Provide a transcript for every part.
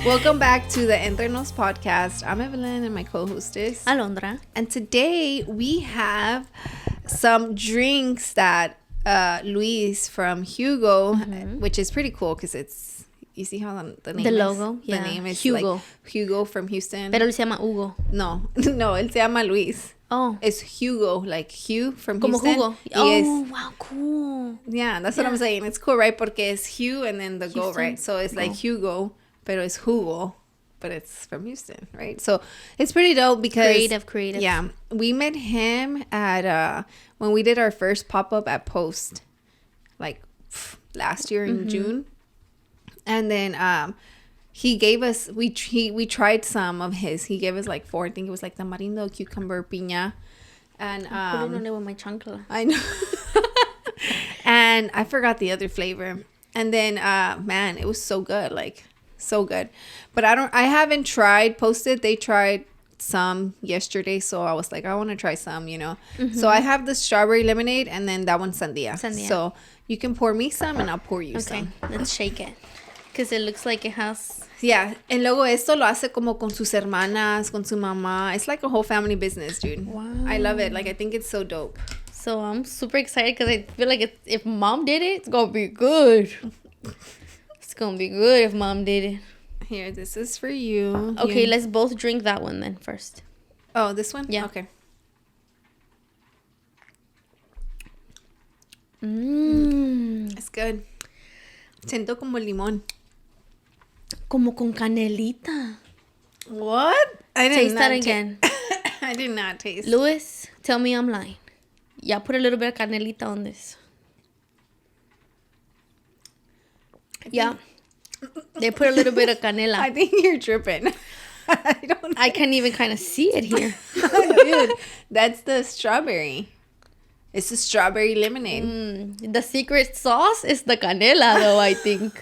Welcome back to the Entre Nos Podcast. I'm Evelin and my co-host is Alondra. And today we have some drinks that Luis from Hugo, which is pretty cool because it's, you see how the name The is? logo, yeah. The name is Hugo. like Hugo from Houston. Pero él se llama Hugo. No, él se llama Luis. Oh. It's Hugo, like Hugh from Como Houston. Hugo. Oh, wow, cool. Yeah, that's what I'm saying. It's cool, right? Porque it's Hugh and then the go, Houston. right? So it's like Hugo, pero it's Hugo, but it's from Houston, right? So it's pretty dope because... Creative. Yeah. We met him at... when we did our first pop-up at Post, like last year in June. And then he gave us... We tried some of his. He gave us like 4. I think it was like tamarindo, cucumber, piña. And I put it on it with my chancla. I know. And I forgot the other flavor. And then man, it was so good, like so good. But I haven't tried Posted. They tried some yesterday, so I was like, I want to try some, you know. So I have the strawberry lemonade and then that one's sandia. So you can pour me some and I'll pour you some. Okay, let's shake it. Because it looks like it has... Yeah, and luego esto lo hace como con sus hermanas, con su mamá. It's like a whole family business, dude. Wow. I love it. Like, I think it's so dope. So I'm super excited because I feel like if mom did it, it's going to be good. It's going to be good if mom did it. Here, this is for you. Okay, let's both drink that one then first. Oh, this one? Yeah. Okay. It's good. Siento como limón. Como con canelita. What? I did Taste not that again. I did not taste. Luis, tell me I'm lying. Yeah, put a little bit of canelita on this. Yeah. They put a little bit of canela. I think you're tripping. I can't even kind of see it here. Dude, that's the strawberry. It's a strawberry lemonade. The secret sauce is the canela, though, I think.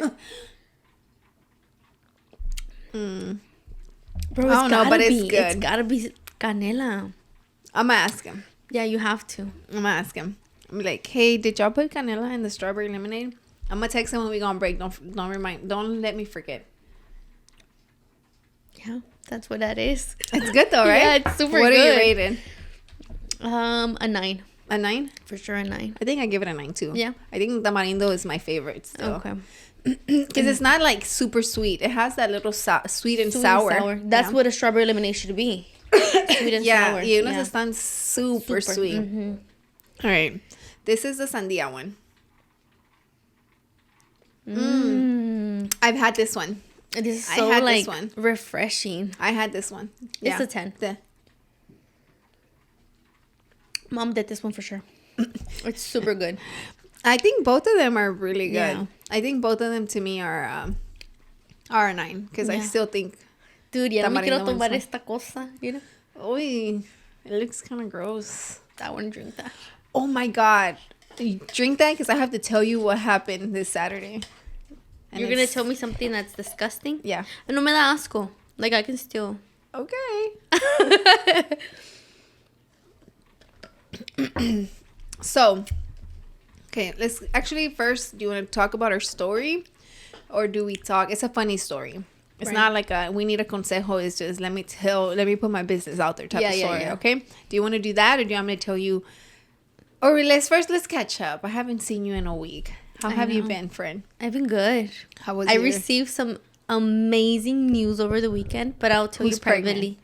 Bro, I don't know, but it's good. It's gotta be canela. I'm gonna ask him. Yeah, you have to. I'm gonna ask him. I'm like, hey, did y'all put canela in the strawberry lemonade? I'm gonna text him when we go on break. Don't let me forget. Yeah, that's what that is. It's good though, right? Yeah, it's super what good. What are you rating? A 9. A 9? For sure, a 9. I think I give it a 9 too. Yeah. I think tamarindo is my favorite still. Okay. Because it's not like super sweet. It has that little sweet and sour. That's what a strawberry lemonade should be. Sweet and sour. Yeah, unos están super sweet. All right. This is the sandia one. I've had this one. This is so like this one. Refreshing. I had this one. It's a 10. Mom did this one for sure. It's super good. I think both of them are really good. Yeah. I think both of them to me are a 9 because I still think. Dude, ya no me quiero tomar one. esta cosa, you know? Oy, it looks kind of gross. I want to drink that. Oh my God. You drink that because I have to tell you what happened this Saturday. And You're going to tell me something that's disgusting? Yeah. No me da asco. Like, I can still. Okay. So, okay, let's actually first, do you want to talk about our story? Or do we talk? It's a funny story. It's not like we need a consejo. It's just let me put my business out there type of story. Yeah. Okay. Do you want to do that, or do you want me to tell you? Or let's catch up. I haven't seen you in a week. How have you been, friend? I've been good. How was I received some amazing news over the weekend, but I'll tell you privately.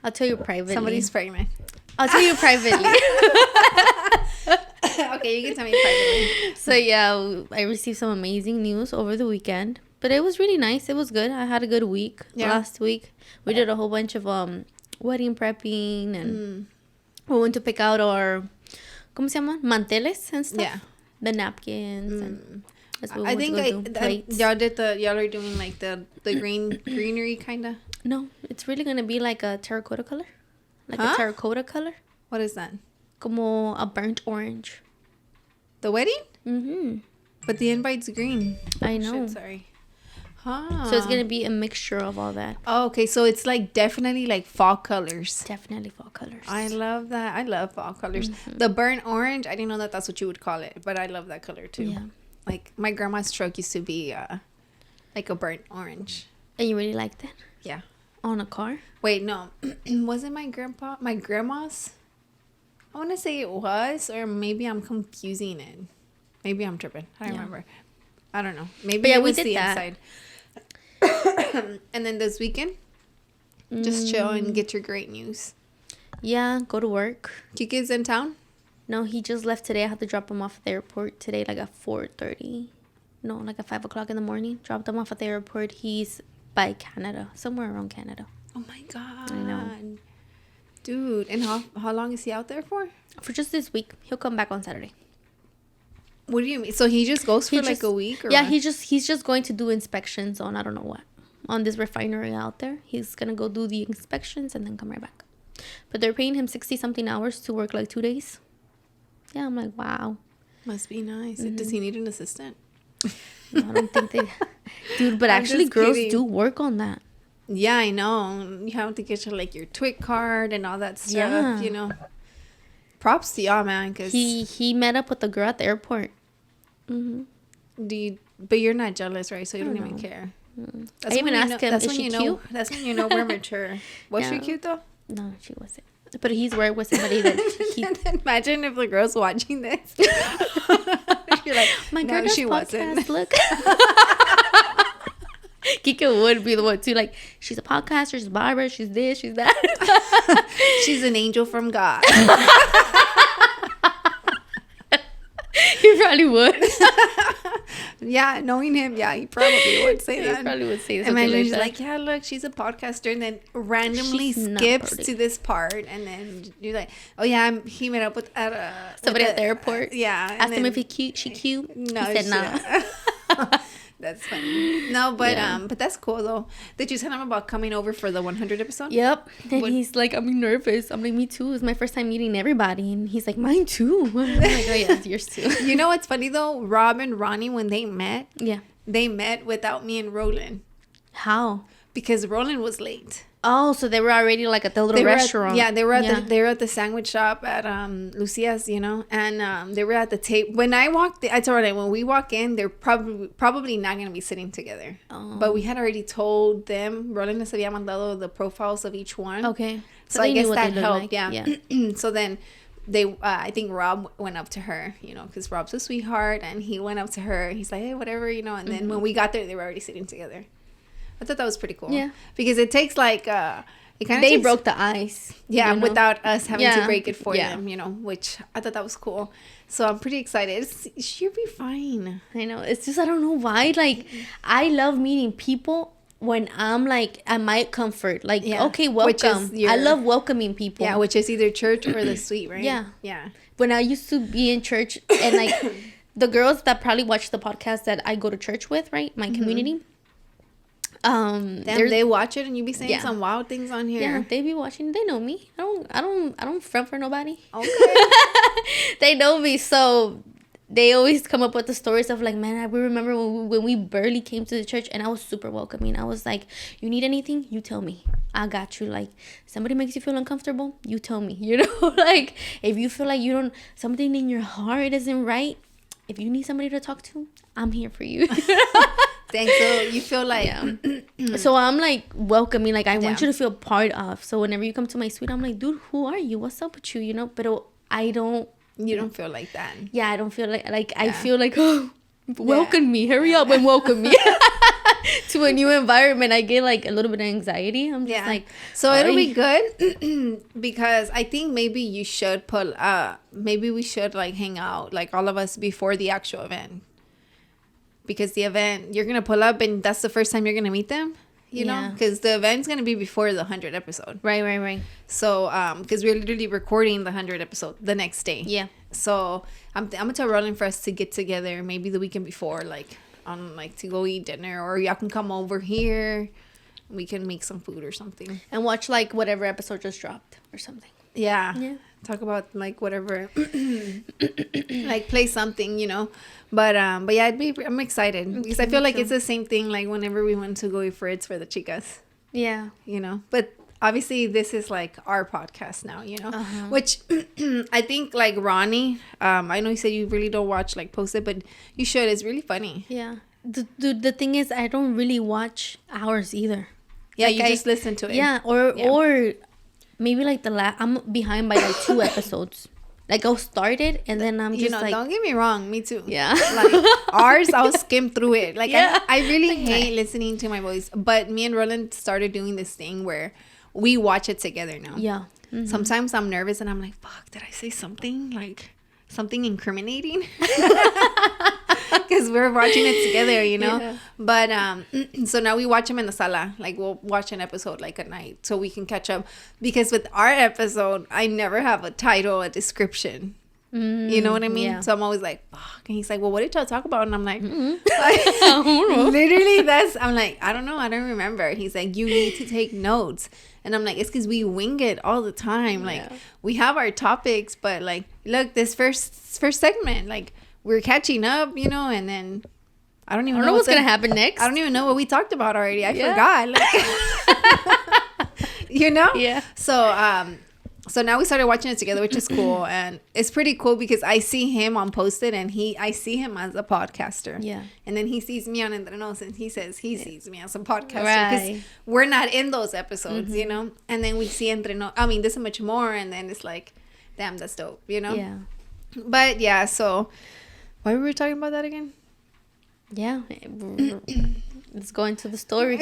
I'll tell you privately. Somebody's pregnant. I'll tell you privately. Okay, you can tell me privately. So yeah, I received some amazing news over the weekend. But it was really nice. It was good. I had a good week last week. We did a whole bunch of wedding prepping and we went to pick out our ¿cómo se llama? Manteles and stuff. Yeah. The napkins and that's what I think y'all are doing like the greenery kinda. No, it's really gonna be like a terracotta color. Like a terracotta color. What is that? Como a burnt orange. The wedding? Mm-hmm. But the invite's green. I know. Shit, sorry. Huh. So it's gonna be a mixture of all that. Oh, okay. So it's like definitely like fall colors. Definitely fall colors. I love that. I love fall colors. The burnt orange, I didn't know that's what you would call it, but I love that color too. Yeah. Like my grandma's truck used to be like a burnt orange. And you really liked it? Yeah. On a car? Wait, no. Was it my grandma's? I want to say it was, or maybe I'm confusing it. Maybe I'm tripping. I don't remember. I don't know. Maybe it was the inside. And then this weekend, just chill and get your great news. Yeah, go to work. Kiki's in town? No, he just left today. I had to drop him off at the airport today, like at 4:30. No, like at 5 o'clock in the morning. Dropped him off at the airport. He's by Canada, somewhere around Canada. Oh my God. I know. Dude, and how long is he out there for? For just this week. He'll come back on Saturday. What do you mean? So he just goes for like a week? Or yeah, what? he's just going to do inspections on I don't know what. On this refinery out there. He's going to go do the inspections and then come right back. But they're paying him 60-something hours to work like 2 days. Yeah, I'm like, wow. Must be nice. Does he need an assistant? No, I don't think they... Dude, but actually girls do work on that. Yeah, I know. You have to get your, like, your TWIC card and all that stuff, you know. Props to y'all, man. Cause he met up with the girl at the airport. But you're not jealous, right? So you don't even care. I even asked him, is she cute? That's when you know we're mature. Was she cute, though? No, she wasn't. But he's with somebody that Imagine if the girl's watching this. You're like, my girl does she podcast, wasn't. Look. Kika would be the one too. Like, she's a podcaster, she's a barber, she's this, she's that. She's an angel from God. He probably would. Yeah, knowing him, he probably would say that. He probably would say something. Imagine she's like, yeah, look, she's a podcaster, and then randomly skips to this part, and then you're like, oh yeah, he met up with somebody at the airport. Yeah, asked him if she cute. No, he said nah. That's funny. No, but that's cool though. Did you tell him about coming over for the 100 episode? Yep. And he's like, I'm nervous. I'm like, me too. It's my first time meeting everybody. And he's like, mine too. I'm like, oh yeah, it's yours too. You know what's funny though? Rob and Ronnie, when they met, they met without me and Roland. How? Because Roland was late. Oh, so they were already like at the little restaurant. They were at the sandwich shop at Lucia's, you know, and they were at the table. When I told her when we walk in, they're probably not gonna be sitting together. Oh. But we had already told them. Roland les había mandado the profiles of each one. Okay. So I guess that helped. Like. Yeah. So then they, I think Rob went up to her, you know, because Rob's a sweetheart, and he went up to her. He's like, hey, whatever, you know. And then when we got there, they were already sitting together. I thought that was pretty cool. Yeah. Because it takes like they broke the ice. Yeah, you know? Without us having to break it for them, you know, which I thought that was cool. So I'm pretty excited. She'll be fine. I know. It's just I don't know why. Like I love meeting people when I'm like at my comfort. Like okay, welcome. I love welcoming people. Yeah, which is either church or the suite, right? Yeah. Yeah. When I used to be in church and like the girls that probably watch the podcast that I go to church with, right? My community. They watch it and you be saying some wild things on here. Yeah, they be watching. They know me. I don't front for nobody. Okay. They know me, so they always come up with the stories of like, man, I remember when we barely came to the church and I was super welcoming. I was like, you need anything, you tell me. I got you. Like, somebody makes you feel uncomfortable, you tell me. You know, like if you feel like something in your heart isn't right, if you need somebody to talk to, I'm here for you. Thanks. So you feel like so I'm like welcoming, like I want you to feel part of. So whenever you come to my suite, I'm like, dude, who are you? What's up with you? You know, but I don't. You don't feel like that. Yeah, I don't feel like I feel like, oh, welcome me, hurry up and welcome me to a new environment. I get like a little bit of anxiety. I'm just like, so it'll be good because I think maybe you should maybe we should like hang out like all of us before the actual event. Because the event, you're going to pull up and that's the first time you're going to meet them, you know? Because the event's going to be before the 100 episode. Right. So, because we're literally recording the 100 episode the next day. Yeah. So, I'm going to tell Roland for us to get together maybe the weekend before, like, on like to go eat dinner. Or y'all can come over here. We can make some food or something. And watch, like, whatever episode just dropped or something. Yeah. Talk about like whatever, like play something, you know. But yeah, I'm excited because I feel like it's the same thing like whenever we went to go eat Fritz for the chicas. Yeah. You know, but obviously this is like our podcast now, you know, which I think like Ronnie, I know you said you really don't watch like post it, but you should. It's really funny. Yeah. the thing is, I don't really watch ours either. Yeah, like you just listen to it. Yeah, or maybe like I'm behind by like 2 episodes. Like I'll start it and then I'm just like, don't get me wrong, me too. Yeah. Like ours, I'll skim through it. Like I really hate listening to my voice. But me and Roland started doing this thing where we watch it together now. Yeah. Mm-hmm. Sometimes I'm nervous and I'm like, fuck, did I say something? Like something incriminating? Because we're watching it together, Yeah. But so now we watch them in the sala. Like we'll watch an episode like at night so we can catch up. Because with our episode, I never have a title, a description. You know what I mean? Yeah. So I'm always like, fuck. And he's like, well, what did y'all talk about? And I'm like, literally I'm like, I don't know. I don't remember. He's like, you need to take notes. And I'm like, it's because we wing it all the time. Like we have our topics, but like, look, this first segment, like we're catching up, and then I don't know what's going to happen next. I don't even know what we talked about already. I forgot. Like, Yeah. So now we started watching it together, which is cool. And it's pretty cool because I see him on Posted and I see him as a podcaster. Yeah. And then he sees me on Entre Nos and he says he sees me as a podcaster. Because we're not in those episodes, And then we see Entre Nos. I mean, this is much more. And then it's like, damn, that's dope, Yeah. But yeah, so why were we talking about that again? Yeah. Let's go into the story.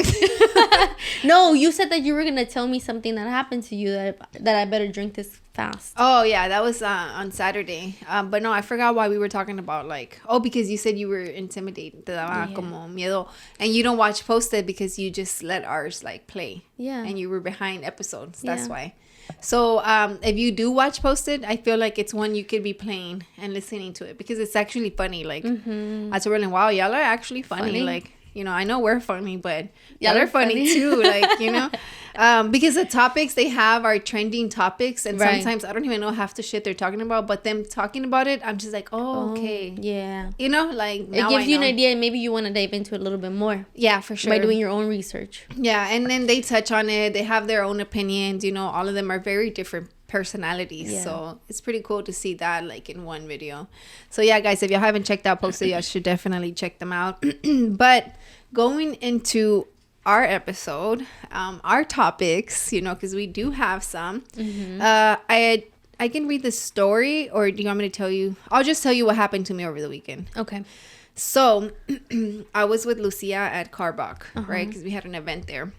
No, you said that you were going to tell me something that happened to you that I better drink this fast. Oh, yeah. That was on Saturday. But no, I forgot why we were talking about because you said you were intimidated. Te daba como miedo. And you don't watch Posted because you just let ours play. Yeah. And you were behind episodes. That's why. So if you do watch Posted, I feel like it's one you could be playing and listening to it because it's actually funny. Like, I told Rolling, wow, y'all are actually funny. Like, I know we're funny, but y'all are funny too. Like, because the topics they have are trending topics. And sometimes I don't even know half the shit they're talking about. But them talking about it, I'm just like, oh, okay. Yeah. Like, it gives you an idea and maybe you want to dive into it a little bit more. Yeah, for sure. By doing your own research. Yeah. And then they touch on it. They have their own opinions. All of them are very different personalities, so it's pretty cool to see that in one video. So yeah, guys, if y'all haven't checked out Posted, y'all should definitely check them out. But going into our episode, our topics, because we do have some. I can read the story, or do you want me to tell you? I'll just tell you what happened to me over the weekend. Okay. So I was with Lucia at Carbach, right? Because we had an event there.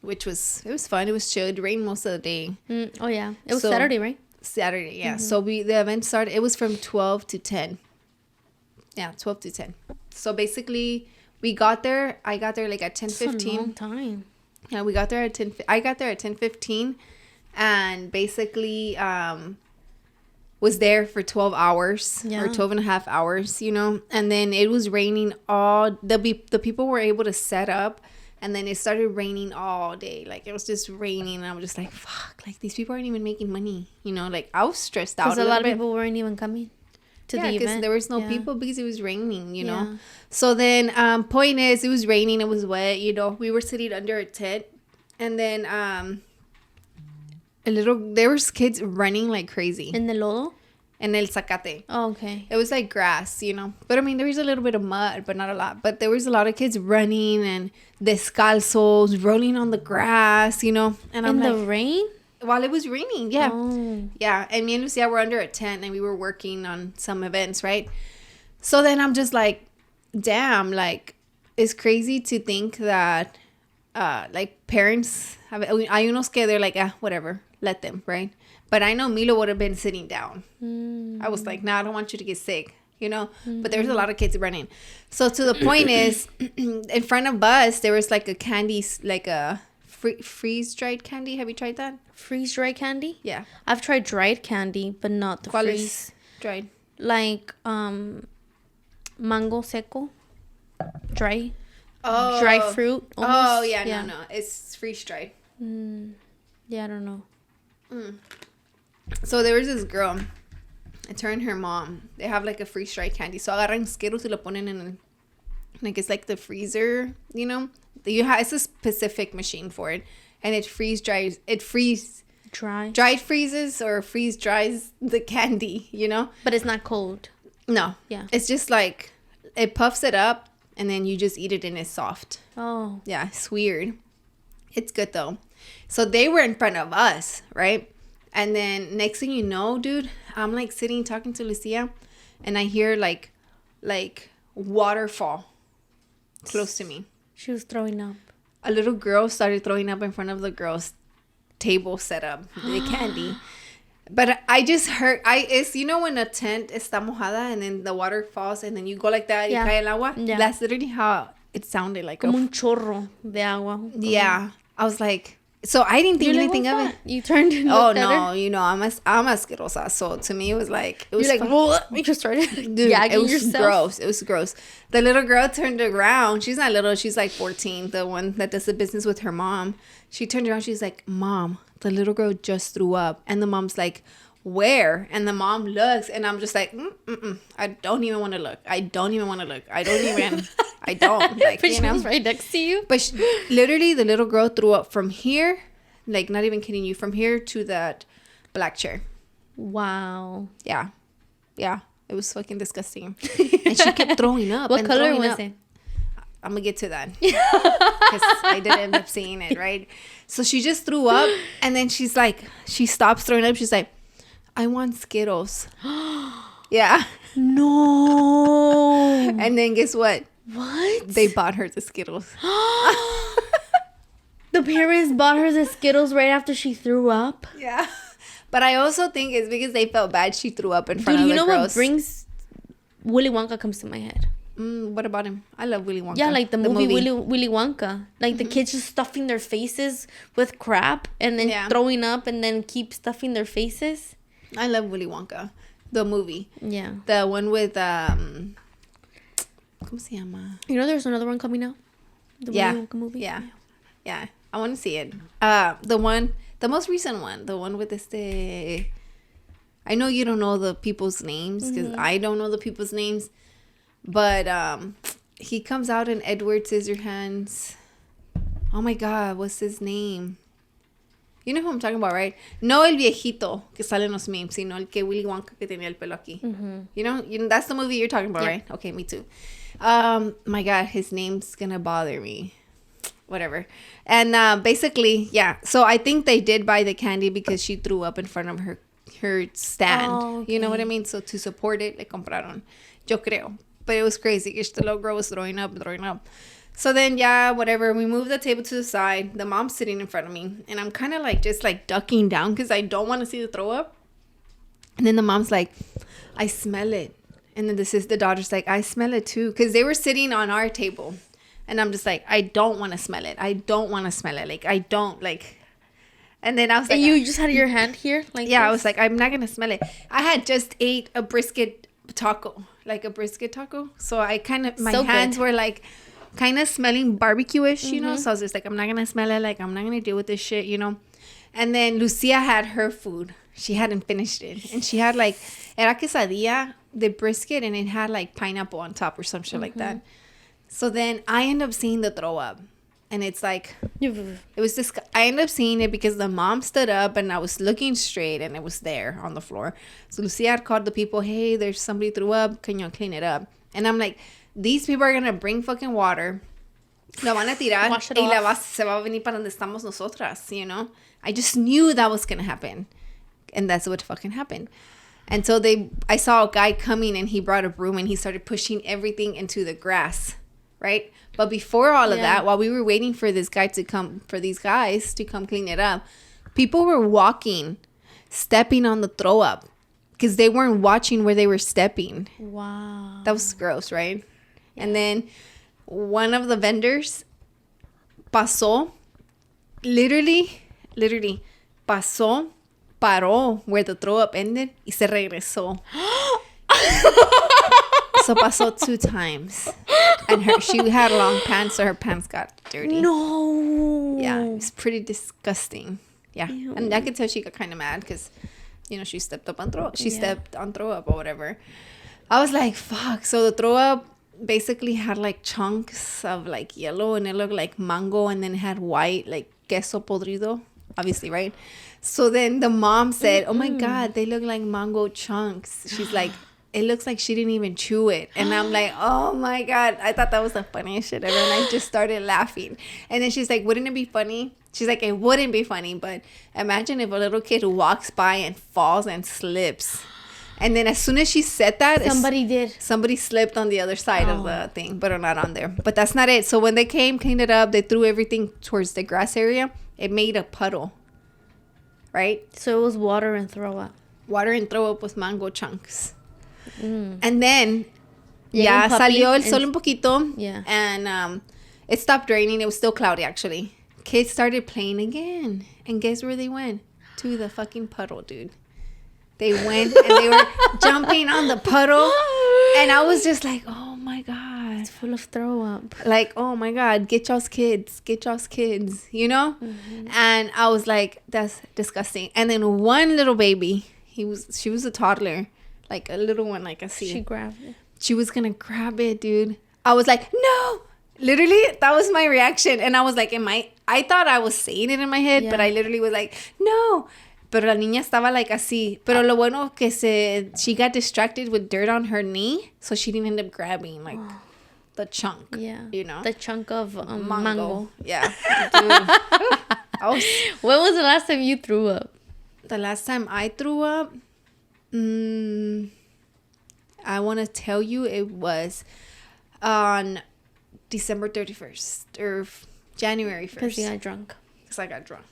It was fun. It was chill. It rained most of the day. Oh, yeah. It was Saturday, right? Saturday, yeah. So the event started, it was from 12 to 10. Yeah, 12 to 10. So basically, I got there at 10:15. That's a long time. Yeah, we got there at 10. I got there at 10:15 and basically was there for 12 hours or 12 and a half hours, And then it was raining the people were able to set up. And then it started raining all day. It was just raining. And I was just like, fuck. These people aren't even making money. I was stressed out because a lot of people weren't even coming to the event. Yeah, because there was no people because it was raining, know. So then, point is, it was raining. It was wet, We were sitting under a tent. And then there was kids running like crazy. In the lodo? En el zacate. Oh, okay. It was like grass, But I mean, there was a little bit of mud, but not a lot. But there was a lot of kids running and descalzos, rolling on the grass, And in the rain? While it was raining, yeah. Oh. Yeah, and me and Lucia were under a tent and we were working on some events, right? So then I'm just like, damn, it's crazy to think that, parents have, hay unos que they're like, whatever, let them, right? But I know Milo would have been sitting down. I was like, nah, I don't want you to get sick, But there's a lot of kids running. So to the point is, in front of us, there was a candy, a freeze-dried candy. Have you tried that? Freeze-dried candy? Yeah. I've tried dried candy, but not the freeze. Dried? Mango seco. Dry. Oh. Dry fruit. Almost. Oh, yeah. No. It's freeze-dried. Yeah, I don't know. So there was this girl, her and her mom, they have a freeze-dried candy. So agarran Skittles y lo ponen en it's the freezer, it's a specific machine for it. And it dried freezes or freeze dries the candy, But it's not cold. No. Yeah. It's just it puffs it up and then you just eat it and it's soft. Oh. Yeah, it's weird. It's good though. So they were in front of us, right? And then next thing you know, dude, I'm like sitting talking to Lucia, and I hear like waterfall close to me. She was throwing up. A little girl started throwing up in front of the girls' table set up, the candy. But I just heard, it's, you know, when a tent está mojada and then the water falls and then you go like that, yeah. y cae el agua? Yeah. That's literally how it sounded like. Como un chorro de agua. Yeah. I was like, so I didn't think anything of it. You turned and Oh, looked at no, her? you know, I'm asquerosa. So to me, it was like, it was You're like, what? You just started gagging it was yourself. gross. It was gross. The little girl turned around. She's not little. She's like 14. The one that does the business with her mom. She turned around. She's like, Mom, the little girl just threw up. And the mom's like, where? And the mom looks. And I'm just like, I don't even want to look. I don't. Like, But you she know? was right next to you. But literally, the little girl threw up from here. Like, not even kidding you. From here to that black chair. Wow. Yeah. It was fucking disgusting. And she kept throwing up. What and color throwing was up. it? I'm going to get to that. Because I did end up seeing it, right? So she just threw up. And then she's like, she stops throwing up. She's like, I want Skittles. Yeah. No. And then guess what? What? They bought her the Skittles. The parents bought her the Skittles right after she threw up. Yeah. But I also think it's because they felt bad she threw up in front of the girls. Dude, you know what brings Willy Wonka comes to my head? What about him? I love Willy Wonka. Yeah, like the movie. Willy Wonka. Like the kids just stuffing their faces with crap and then throwing up and then keep stuffing their faces. I love Willy Wonka. The movie. Yeah. The one with, ¿cómo se llama? You know there's another one coming out? The Willy Wonka movie? Yeah. I want to see it. The most recent one. The one with I know you don't know the people's names because I don't know the people's names. But he comes out in Edward Scissorhands. Oh my God, what's his name? You know who I'm talking about, right? No el viejito que sale en los memes, sino el que Willy Wonka que tenía el pelo aquí. You know, that's the movie you're talking about, right? Okay, me too. My God, his name's gonna bother me. Whatever. And basically, yeah. So I think they did buy the candy because she threw up in front of her stand. Oh, okay. You know what I mean? So to support it, le compraron. Yo creo. But it was crazy because the little girl was throwing up. So then, yeah, whatever. We moved the table to the side. The mom's sitting in front of me. And I'm kind of like just like ducking down because I don't want to see the throw up. And then the mom's like, I smell it. And then the daughter's like, I smell it too. Because they were sitting on our table. And I'm just like, I don't want to smell it. Like, I don't like. And then I was like, and you just had your hand here? Like yeah, this? I was like, I'm not going to smell it. I had just ate a brisket taco. So I kind of, my hands were like kind of smelling barbecue-ish, you know? So I was just like, I'm not going to smell it. Like, I'm not going to deal with this shit, you know? And then Lucia had her food. She hadn't finished it. And she had like, era quesadilla, the brisket, and it had like pineapple on top or some shit like that. So then I end up seeing the throw up. And it's like, it was just, I ended up seeing it because the mom stood up and I was looking straight and it was there on the floor. So Lucia had called the people, hey, there's somebody threw up. Can you clean it up? And I'm like, these people are going to bring fucking water. La van a tirar y se va a venir para donde estamos nosotras, you know? I just knew that was going to happen. And that's what fucking happened. And so I saw a guy coming and he brought a broom and he started pushing everything into the grass. Right? But before all of that, while we were waiting for these guys to come clean it up, people were walking, stepping on the throw up because they weren't watching where they were stepping. Wow. That was gross, right? Yeah. And then one of the vendors literally paró where the throw up ended y se regresó. So pasó 2 times. And she had long pants, so her pants got dirty. No. Yeah, it was pretty disgusting. Yeah. Ew. And I could tell she got kind of mad because, you know, she stepped on throw up or whatever. I was like, fuck. So the throw up basically had like chunks of like yellow and it looked like mango and then it had white, like queso podrido, obviously, right? So then the mom said, oh my God, they look like mango chunks. She's like, it looks like she didn't even chew it. And I'm like, oh my God. I thought that was the funniest shit ever. And I just started laughing. And then she's like, wouldn't it be funny? She's like, it wouldn't be funny, but imagine if a little kid walks by and falls and slips. And then as soon as she said that, somebody slipped on the other side of the thing, but not on there. But that's not it. So when they cleaned it up, they threw everything towards the grass area. It made a puddle. Right? So it was water and throw up. Water and throw up with mango chunks. And then, salió el sol un poquito. Yeah. And it stopped raining. It was still cloudy, actually. Kids started playing again. And guess where they went? To the fucking puddle, dude. They went and they were jumping on the puddle. And I was just like, oh my God. It's full of throw up. Like, oh my God, get y'all's kids. Get y'all's kids, you know? Mm-hmm. And I was like, that's disgusting. And then one little baby, she was a toddler. Like a little one, like a seed. She grabbed it. She was going to grab it, dude. I was like, no. Literally, that was my reaction. And I was like, I thought I was saying it in my head, but I literally was like, no. Pero la niña estaba like así. Pero lo bueno que she got distracted with dirt on her knee. So she didn't end up grabbing like the chunk. Yeah. You know? The chunk of mango. Yeah. Dude. When was the last time you threw up? The last time I threw up? I want to tell you it was on December 31st or January 1st. Because you got drunk. Because I got drunk.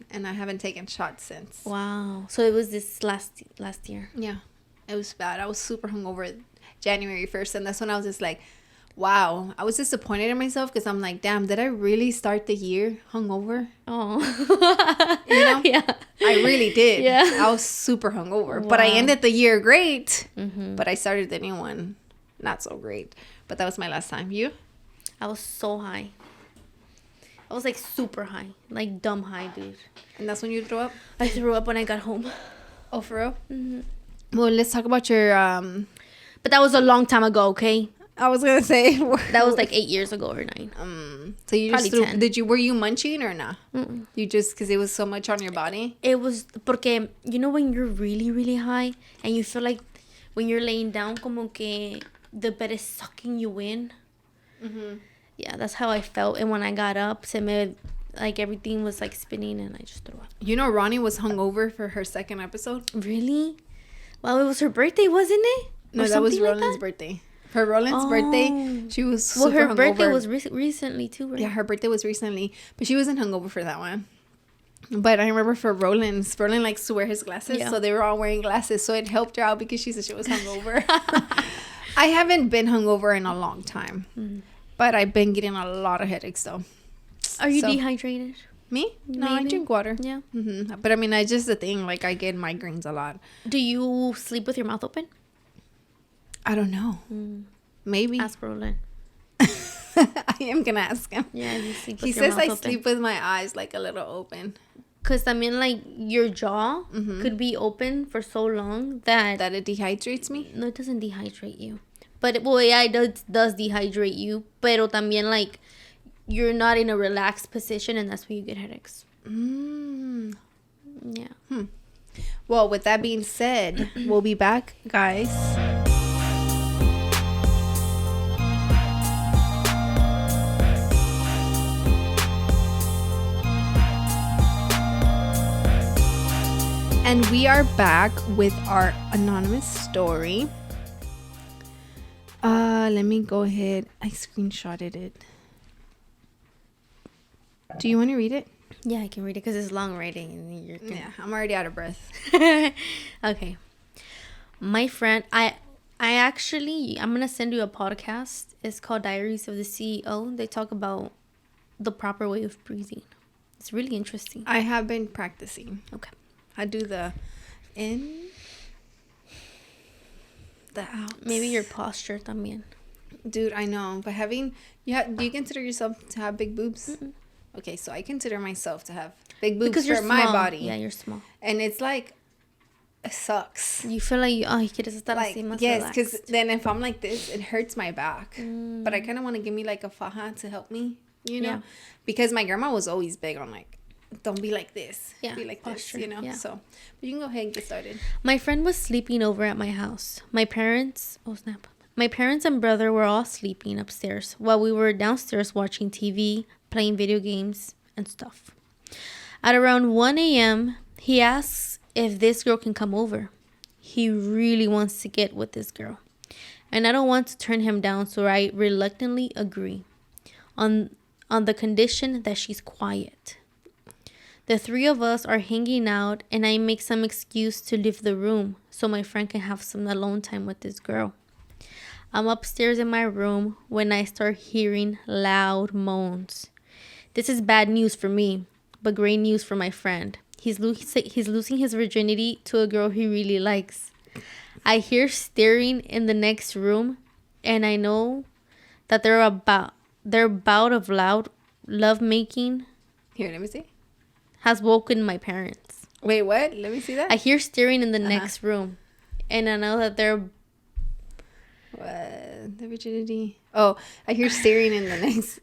And I haven't taken shots since. Wow. So it was this last year. Yeah. It was bad. I was super hungover January 1st. And that's when I was just like, wow. I was disappointed in myself because I'm like, damn, did I really start the year hungover? Oh. You know? Yeah. I really did. Yeah. I was super hungover. Wow. But I ended the year great. Mm-hmm. But I started the new one not so great. But that was my last time. You? I was so high. I was like super high. Like dumb high, dude. And that's when you threw up? I threw up when I got home. Oh, for real? Mm-hmm. Well, let's talk about your... But that was a long time ago, okay? I was going to say... that was like 8 years ago or 9. So you just threw... Were you munching or not? You just... Because it was so much on your body? It was... Porque, you know when you're really, really high and you feel like when you're laying down, como que the bed is sucking you in? Mm-hmm. Yeah, that's how I felt. And when I got up, like everything was like spinning and I just threw up. You know, Ronnie was hungover for her second episode. Really? Well, it was her birthday, wasn't it? No, that was Roland's birthday. For Roland's birthday, she was super hungover. Well, her birthday was recently too, right? Yeah, her birthday was recently. But she wasn't hungover for that one. But I remember for Roland likes to wear his glasses. Yeah. So they were all wearing glasses. So it helped her out because she said she was hungover. I haven't been hungover in a long time. Mm-hmm. But I've been getting a lot of headaches, though. Are you dehydrated? Me? No, maybe. I drink water. Yeah. Mm-hmm. But, I mean, I just the thing. Like, I get migraines a lot. Do you sleep with your mouth open? I don't know. Maybe. Ask Roland. I am going to ask him. Yeah, you sleep with he your mouth open. He says I sleep with my eyes, like, a little open. Because, I mean, like, your jaw could be open for so long that... That it dehydrates me? No, it doesn't dehydrate you. But, well, yeah, it does dehydrate you. Pero también, like, you're not in a relaxed position, and that's when you get headaches. Yeah. Well, with that being said, we'll be back, guys. And we are back with our anonymous story. Let me go ahead. I screenshotted it. Do you want to read it? Yeah, I can read it because it's long writing. And yeah, I'm already out of breath. Okay. My friend, I'm going to send you a podcast. It's called Diaries of the CEO. They talk about the proper way of breathing. It's really interesting. I have been practicing. Okay. I do the in, the out. Maybe your posture también. Dude, I know. But do you consider yourself to have big boobs? Mm-mm. Okay, so I consider myself to have big boobs because for my body. Yeah, you're small. And it's like, it sucks. You feel like, quieres estar like, así más yes, because then if I'm like this, it hurts my back. But I kind of want to give me like a faja to help me, you know? Yeah. Because my grandma was always big on like don't be like this. Yeah, be like posture, this, you know. yeah. So, but you can go ahead and get started. My friend was sleeping over at my house. My parents, oh snap. My parents and brother were all sleeping upstairs while we were downstairs watching TV, playing video games, and stuff. At around 1 a.m., he asks if this girl can come over. He really wants to get with this girl. And I don't want to turn him down, so I reluctantly agree on the condition that she's quiet. The three of us are hanging out, and I make some excuse to leave the room so my friend can have some alone time with this girl. I'm upstairs in my room when I start hearing loud moans. This is bad news for me, but great news for my friend. He's losing his virginity to a girl he really likes. I hear staring in the next room, and I know that their bout of loud lovemaking Here, let me see. has woken my parents. Wait, what? Let me see that. I hear staring in the next room, and I know that they're... What? The virginity. Oh, I hear staring in the next...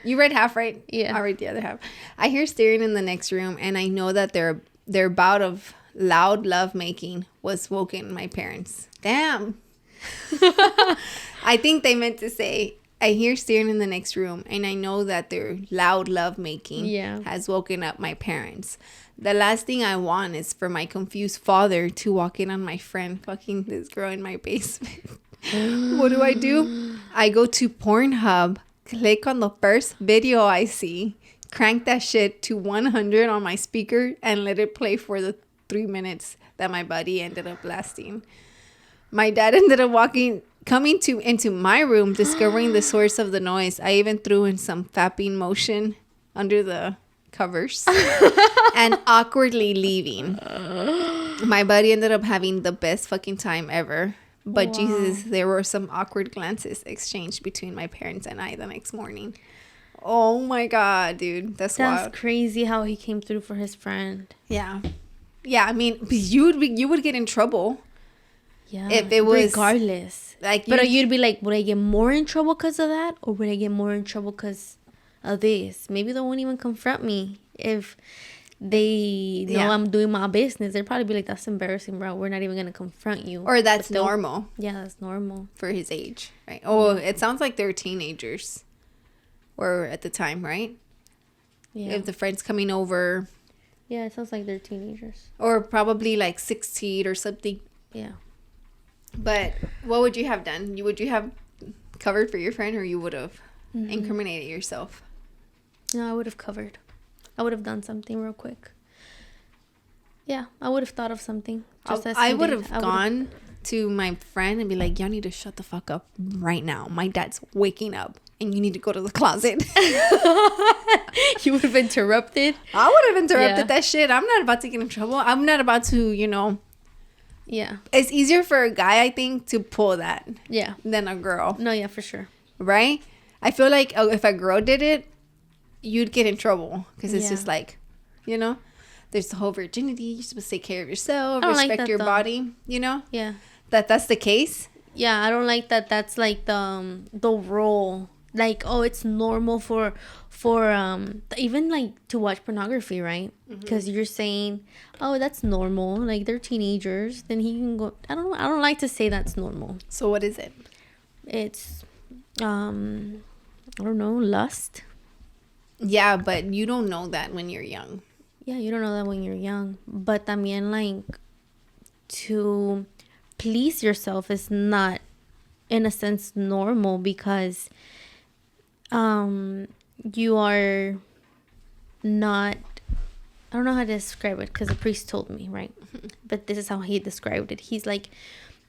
You read half, right? Yeah. I read the other half. I hear staring in the next room, and I know that their bout of loud lovemaking was woken my parents. Damn. I think they meant to say, I hear staring in the next room, and I know that their loud lovemaking has woken up my parents. The last thing I want is for my confused father to walk in on my friend fucking this girl in my basement. What do? I go to Pornhub, click on the first video I see, crank that shit to 100 on my speaker, and let it play for the 3 minutes that my buddy ended up lasting. My dad ended up coming into my room, discovering the source of the noise. I even threw in some fapping motion under the covers and awkwardly leaving. My buddy ended up having the best fucking time ever. But wow. Jesus, there were some awkward glances exchanged between my parents and I the next morning. Oh my God, dude. That's wild. Crazy how he came through for his friend. Yeah. Yeah, I mean, you would get in trouble. Yeah. If it was... Regardless. But you'd be like, would I get more in trouble because of that? Or would I get more in trouble because of this? Maybe they won't even confront me if... they know I'm doing my business. They'd probably be like, that's embarrassing, bro. We're not even going to confront you. Or that's normal. Yeah, that's normal. For his age, right? Oh, it sounds like they're teenagers. Or at the time, right? Yeah. If the friend's coming over. Yeah, it sounds like they're teenagers. Or probably like 16 or something. Yeah. But what would you have done? Would you have covered for your friend, or you would have incriminated yourself? No, I would have covered. I would have done something real quick. Yeah, I would have thought of something. I would have gone to my friend and be like, y'all need to shut the fuck up right now. My dad's waking up and you need to go to the closet. You would have interrupted? I would have interrupted that shit. I'm not about to get in trouble. I'm not about to, Yeah. It's easier for a guy, I think, to pull that. Yeah. Than a girl. No, yeah, for sure. Right? I feel like if a girl did it, you'd get in trouble because it's just like, there's the whole virginity. You're supposed to take care of yourself, respect your body, Yeah. That's the case. Yeah, I don't like that. That's like the role. Like, oh, it's normal for even like to watch pornography, right? Because you're saying, oh, that's normal. Like they're teenagers. Then he can go. I don't like to say that's normal. So what is it? It's, I don't know, lust. Yeah, but you don't know that when you're young. Yeah, you don't know that when you're young. But también, like, to please yourself is not, in a sense, normal because you are not... I don't know how to describe it because the priest told me, right? But this is how he described it. He's like,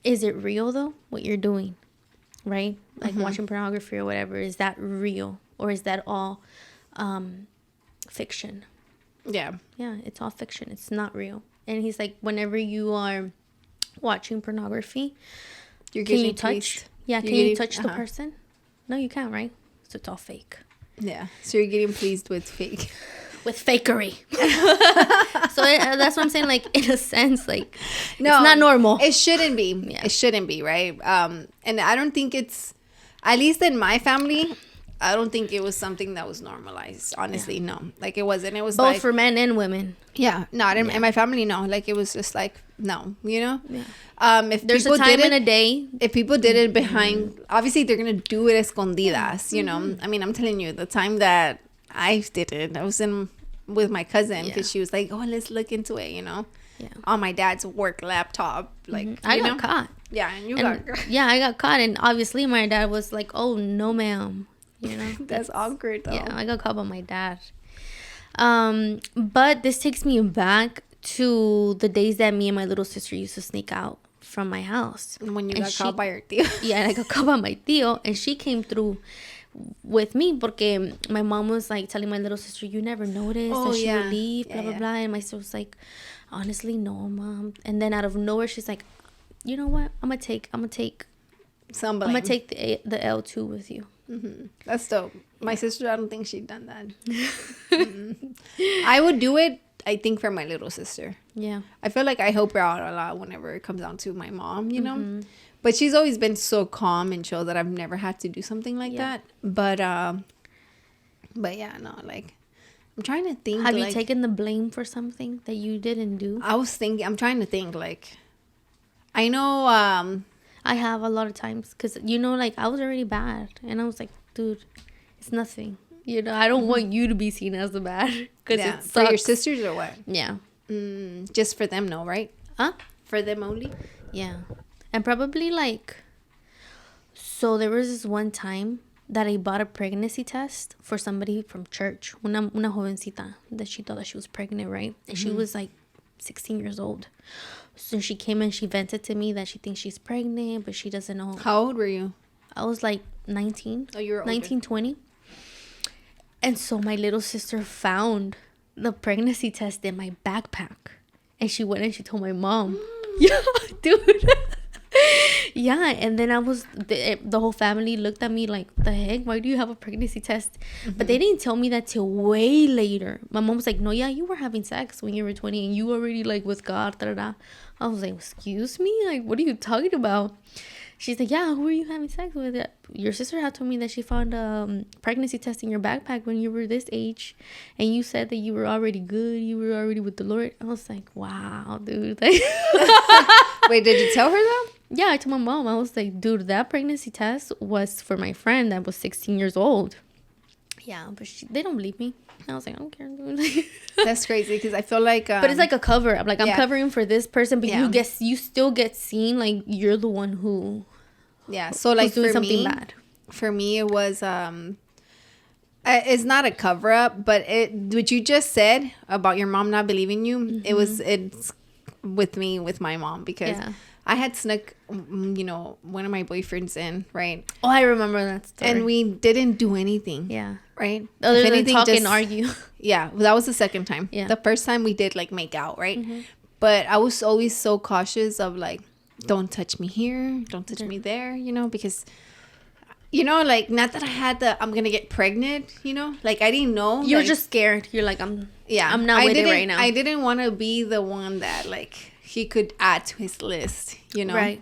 is it real, though, what you're doing? Right? Like watching pornography or whatever. Is that real? Or is that all... fiction? Yeah, it's all fiction. It's not real. And he's like, whenever you are watching pornography, can you touch? Yeah, can you touch the person? No, you can't, right? So it's all fake. Yeah, so you're getting pleased with fake. With fakery. So that's what I'm saying. Like, in a sense, like, no, it's not normal. It shouldn't be. Yeah. It shouldn't be, right? And I don't think it's, at least in my family, I don't think it was something that was normalized. Honestly, no. Like, it wasn't. It was both like, for men and women. Yeah, not in my family. No, like, it was just like, no, you know. Yeah. If there's a time in a day. If people did it behind, obviously they're gonna do it escondidas. You know. I mean, I'm telling you, the time that I did it, I was with my cousin because she was like, "Oh, let's look into it," you know. Yeah. On my dad's work laptop, like I got caught. Yeah, and got. Yeah, I got caught, and obviously my dad was like, "Oh no, ma'am." You know, that's awkward though. Yeah, I got caught by my dad. But this takes me back to the days that me and my little sister used to sneak out from my house. When you got caught by your tío. Yeah, and I got caught by my tío, and she came through with me porque my mom was like telling my little sister, "You never noticed that she would leave, blah blah blah." And my sister was like, "Honestly, no, Mom." And then out of nowhere, she's like, "You know what? I'm gonna take some blame. I'm gonna take the L2 with you." Mm-hmm. That's dope. My sister, I don't think she'd done that. I would do it, I think, for my little sister. Yeah. I feel like I help her out a lot whenever it comes down to my mom, you know? But she's always been so calm and chill that I've never had to do something like that. But yeah, no, like, I'm trying to think. Have you taken the blame for something that you didn't do? I'm trying to think, like, I know, I have a lot of times because, you know, like, I was already bad. And I was like, dude, it's nothing. You know, I don't want you to be seen as the bad. Yeah. For your sisters or what? Yeah. Just for them, no, right? Huh? For them only? Yeah. And probably, like, so there was this one time that I bought a pregnancy test for somebody from church. Una jovencita that she thought that she was pregnant, right? And she was, like, 16 years old. So she came and she vented to me that she thinks she's pregnant, but she doesn't know. How old were you? I was like 19. Oh, you were older. 19, 20. And so my little sister found the pregnancy test in my backpack. And she went and she told my mom. Yeah, dude. Yeah, and then the whole family looked at me like, the heck, why do you have a pregnancy test? But they didn't tell me that till way later. My mom was like, no, yeah, you were having sex when you were 20 and you already like with God. Da, da, da. I was like, excuse me, like, what are you talking about? She's like, yeah, who are you having sex with? Your sister had told me that she found a pregnancy test in your backpack when you were this age, and you said that you were already good, you were already with the Lord. I was like, wow, dude. Wait, did you tell her that? Yeah, I told my mom. I was like, dude, that pregnancy test was for my friend that was 16 years old. Yeah, but they don't believe me. I was like, I don't care, dude. That's crazy because I feel like... but it's like a cover up. Like, I'm covering for this person, but you still get seen like you're the one who... Yeah, so like doing something bad. For me, it was... it's not a cover up, but what you just said about your mom not believing you, it's with me, with my mom, because... Yeah. I had snuck, you know, one of my boyfriends in, right? Oh, I remember that story. And we didn't do anything. Yeah. Right? Other than talk and argue. Yeah. Well, that was the second time. Yeah. The first time we did, like, make out, right? Mm-hmm. But I was always so cautious of, like, don't touch me here. Don't touch me there, you know? Because, you know, like, not that I had I'm going to get pregnant, you know? Like, I didn't know. You're just scared. You're like, I'm not with it right now. I didn't want to be the one that, like... he could add to his list, you know? Right.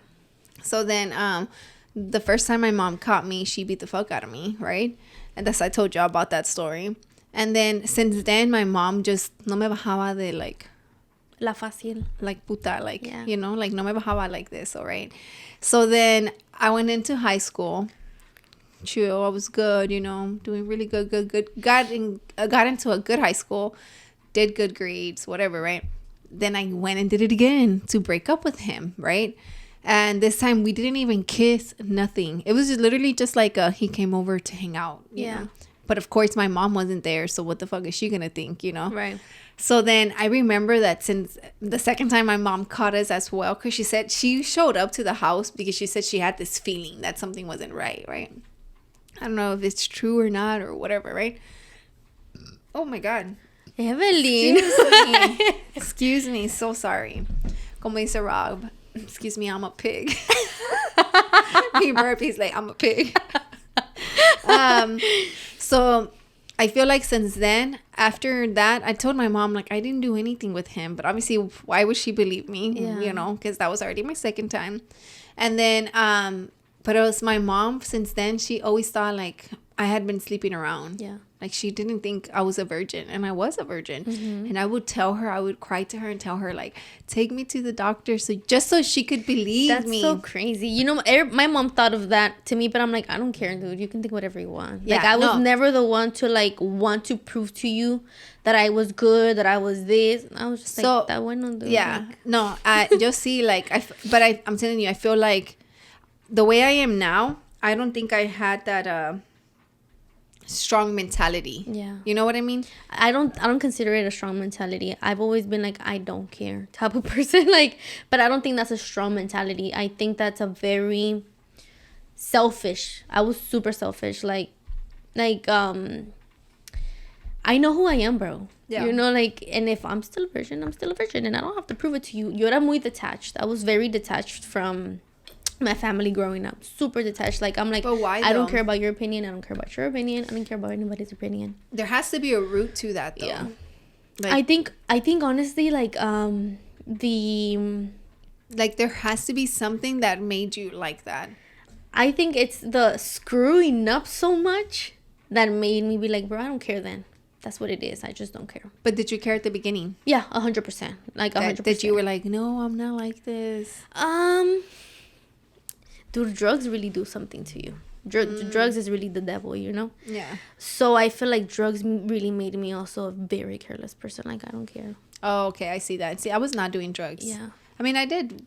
So then, the first time my mom caught me, she beat the fuck out of me, right? And I told y'all about that story. And then, since then, my mom just no me bajaba de, like... La fácil. Like, puta, like, you know? Like, no me bajaba like this, all right? So then, I went into high school. Chill, I was good, you know? Doing really good. Got into a good high school. Did good grades, whatever, right? Then I went and did it again to break up with him, right? And this time we didn't even kiss, nothing. It was literally just like he came over to hang out. You know? But of course my mom wasn't there, so what the fuck is she gonna think, you know? Right. So then I remember that since the second time my mom caught us as well, because she said she showed up to the house because she said she had this feeling that something wasn't right? I don't know if it's true or not or whatever, right? Oh my God. Evelyn. Excuse me. So sorry. Como dice Rob. Excuse me, I'm a pig. He burpees like, I'm a pig. So I feel like since then, after that, I told my mom, like, I didn't do anything with him. But obviously, why would she believe me? Yeah. You know, because that was already my second time. And then, but it was my mom. Since then, she always thought, like, I had been sleeping around. Yeah. Like, she didn't think I was a virgin, and I was a virgin. Mm-hmm. And I would tell her, I would cry to her and tell her, like, take me to the doctor, so she could believe me. That's so crazy. You know, my mom thought of that to me, but I'm like, I don't care, dude. You can think whatever you want. Yeah, like, I was never the one to, like, want to prove to you that I was good, that I was this. I was just like, that one on the yeah. like. No, I just see, like, I'm telling you, I feel like the way I am now, I don't think I had that strong mentality. Yeah. You know what I mean? I don't consider it a strong mentality. I've always been like, I don't care type of person. Like, but I don't think that's a strong mentality. I think that's a very selfish. I was super selfish. Like I know who I am, bro. Yeah. You know, like, and if I'm still a virgin, I'm still a virgin, and I don't have to prove it to you. Yo era muy detached. I was very detached from my family growing up. Super detached. Like, I'm like, but why, I don't care about your opinion. I don't care about your opinion. I don't care about anybody's opinion. There has to be a root to that, though. Yeah. Like, I think honestly, like, like, there has to be something that made you like that. I think it's the screwing up so much that made me be like, bro, I don't care then. That's what it is. I just don't care. But did you care at the beginning? Yeah, 100%. Like, 100%. That you were like, no, I'm not like this. Dude, drugs really do something to you. Drugs is really the devil, you know? Yeah. So I feel like drugs really made me also a very careless person. Like, I don't care. Oh, okay. I see that. See, I was not doing drugs. Yeah. I mean, I did,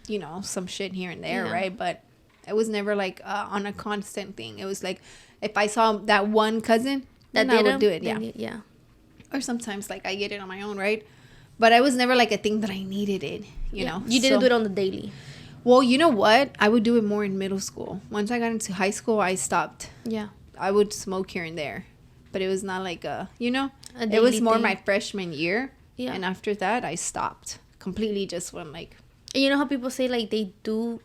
you know, some shit here and there, right? But it was never like on a constant thing. It was like, if I saw that one cousin, then I would do it. Yeah. Yeah. Or sometimes, like, I get it on my own, right? But I was never like a thing that I needed it, you know? You didn't do it on the daily. Well, you know what? I would do it more in middle school. Once I got into high school, I stopped. Yeah. I would smoke here and there. But it was not like you know? It was more my freshman year. Yeah. And after that, I stopped. Completely just went like... You know how people say, like, they do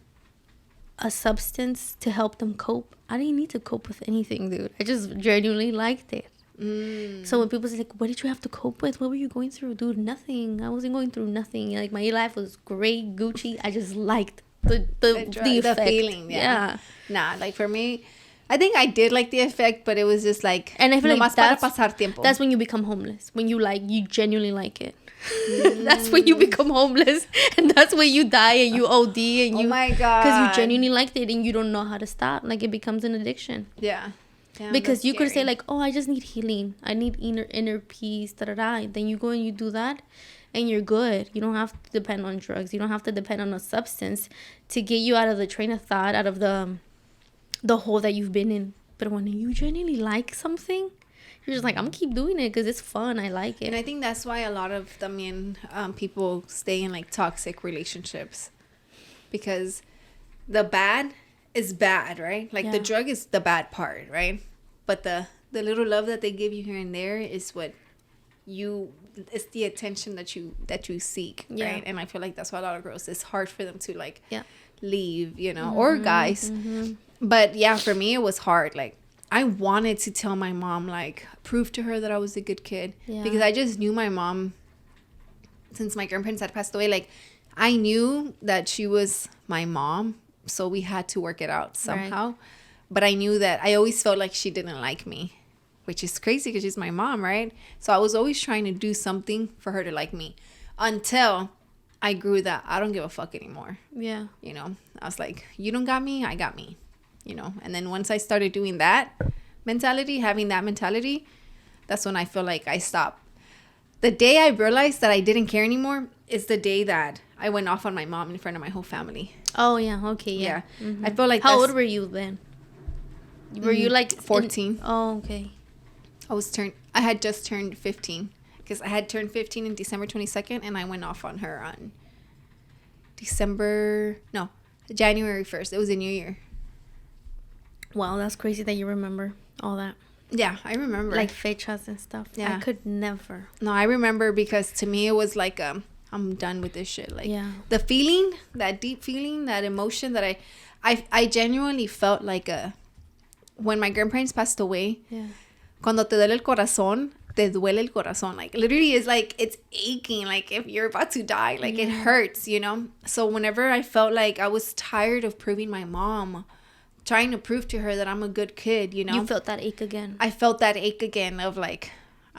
a substance to help them cope? I didn't need to cope with anything, dude. I just genuinely liked it. So when people say, like, what did you have to cope with? What were you going through? Dude, nothing. I wasn't going through nothing. Like, my life was great, Gucci. I just liked the feeling. Yeah. Nah, like, for me, I think I did like the effect, but it was just like, and I feel like para pasar tiempo. That's when you become homeless. When you genuinely like it. That's when you become homeless, and that's when you die and you OD and you. Oh my god! Because you genuinely liked it and you don't know how to stop. Like, it becomes an addiction. Yeah. Damn, because you could say, like, oh, I just need healing. I need inner peace. Then you go and you do that, and you're good. You don't have to depend on drugs. You don't have to depend on a substance to get you out of the train of thought, out of the hole that you've been in. But when you genuinely like something, you're just like, I'm gonna keep doing it because it's fun. I like it. And I think that's why a lot of people stay in, like, toxic relationships, because the bad is bad, right? Like, the drug is the bad part, right? But the little love that they give you here and there is what it's the attention that you seek, right? And I feel like that's why a lot of girls, it's hard for them to, like, leave, you know, or guys. But yeah, for me, it was hard. Like, I wanted to tell my mom, like, prove to her that I was a good kid, because I just knew my mom, since my grandparents had passed away. Like, I knew that she was my mom, so we had to work it out somehow. Right. But I knew that I always felt like she didn't like me, which is crazy because she's my mom, right? So I was always trying to do something for her to like me, until I grew that I don't give a fuck anymore. Yeah. You know, I was like, you don't got me, I got me, you know? And then once I started doing that mentality, having that mentality, that's when I feel like I stopped. The day I realized that I didn't care anymore is the day that I went off on my mom in front of my whole family. Oh, yeah. Okay, yeah. I feel like How old were you then? Were you like 14? Oh, okay. I had just turned 15, because I had turned 15 in December 22nd, and I went off on her on January 1st. It was a new year. Wow, that's crazy that you remember all that. Yeah, I remember. Like fechas and stuff. Yeah. I could never. No, I remember, because to me it was like, I'm done with this shit. Like, the feeling, that deep feeling, that emotion that I genuinely felt like when my grandparents passed away. Yeah. Cuando te duele el corazón, te duele el corazón. Like, literally, it's like, it's aching. Like, if you're about to die, like, it hurts, you know? So whenever I felt like I was tired of proving my mom trying to prove to her that I'm a good kid, you know. You felt that ache again. I felt that ache again of like,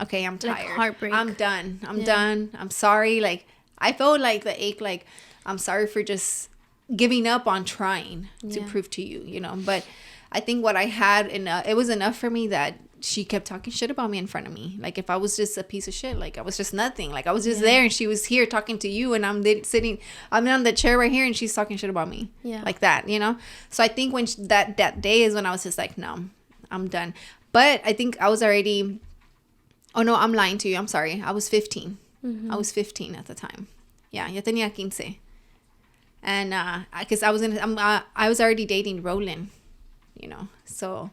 okay, I'm tired. Like heartbreak. I'm done. I'm done. I'm sorry. Like, I felt like the ache, like, I'm sorry for just giving up on trying to prove to you, you know. But I think what I had, it was enough for me that she kept talking shit about me in front of me. Like, if I was just a piece of shit, like I was just nothing. Like, I was just there and she was here talking to you and I'm on the chair right here and she's talking shit about me. Yeah. Like that, you know? So I think when that day is when I was just like, no, I'm done. But I think I was already, oh no, I'm lying to you. I'm sorry. I was 15. Mm-hmm. I was 15 at the time. Yeah, ya tenía 15. And because I was already dating Roland, you know. So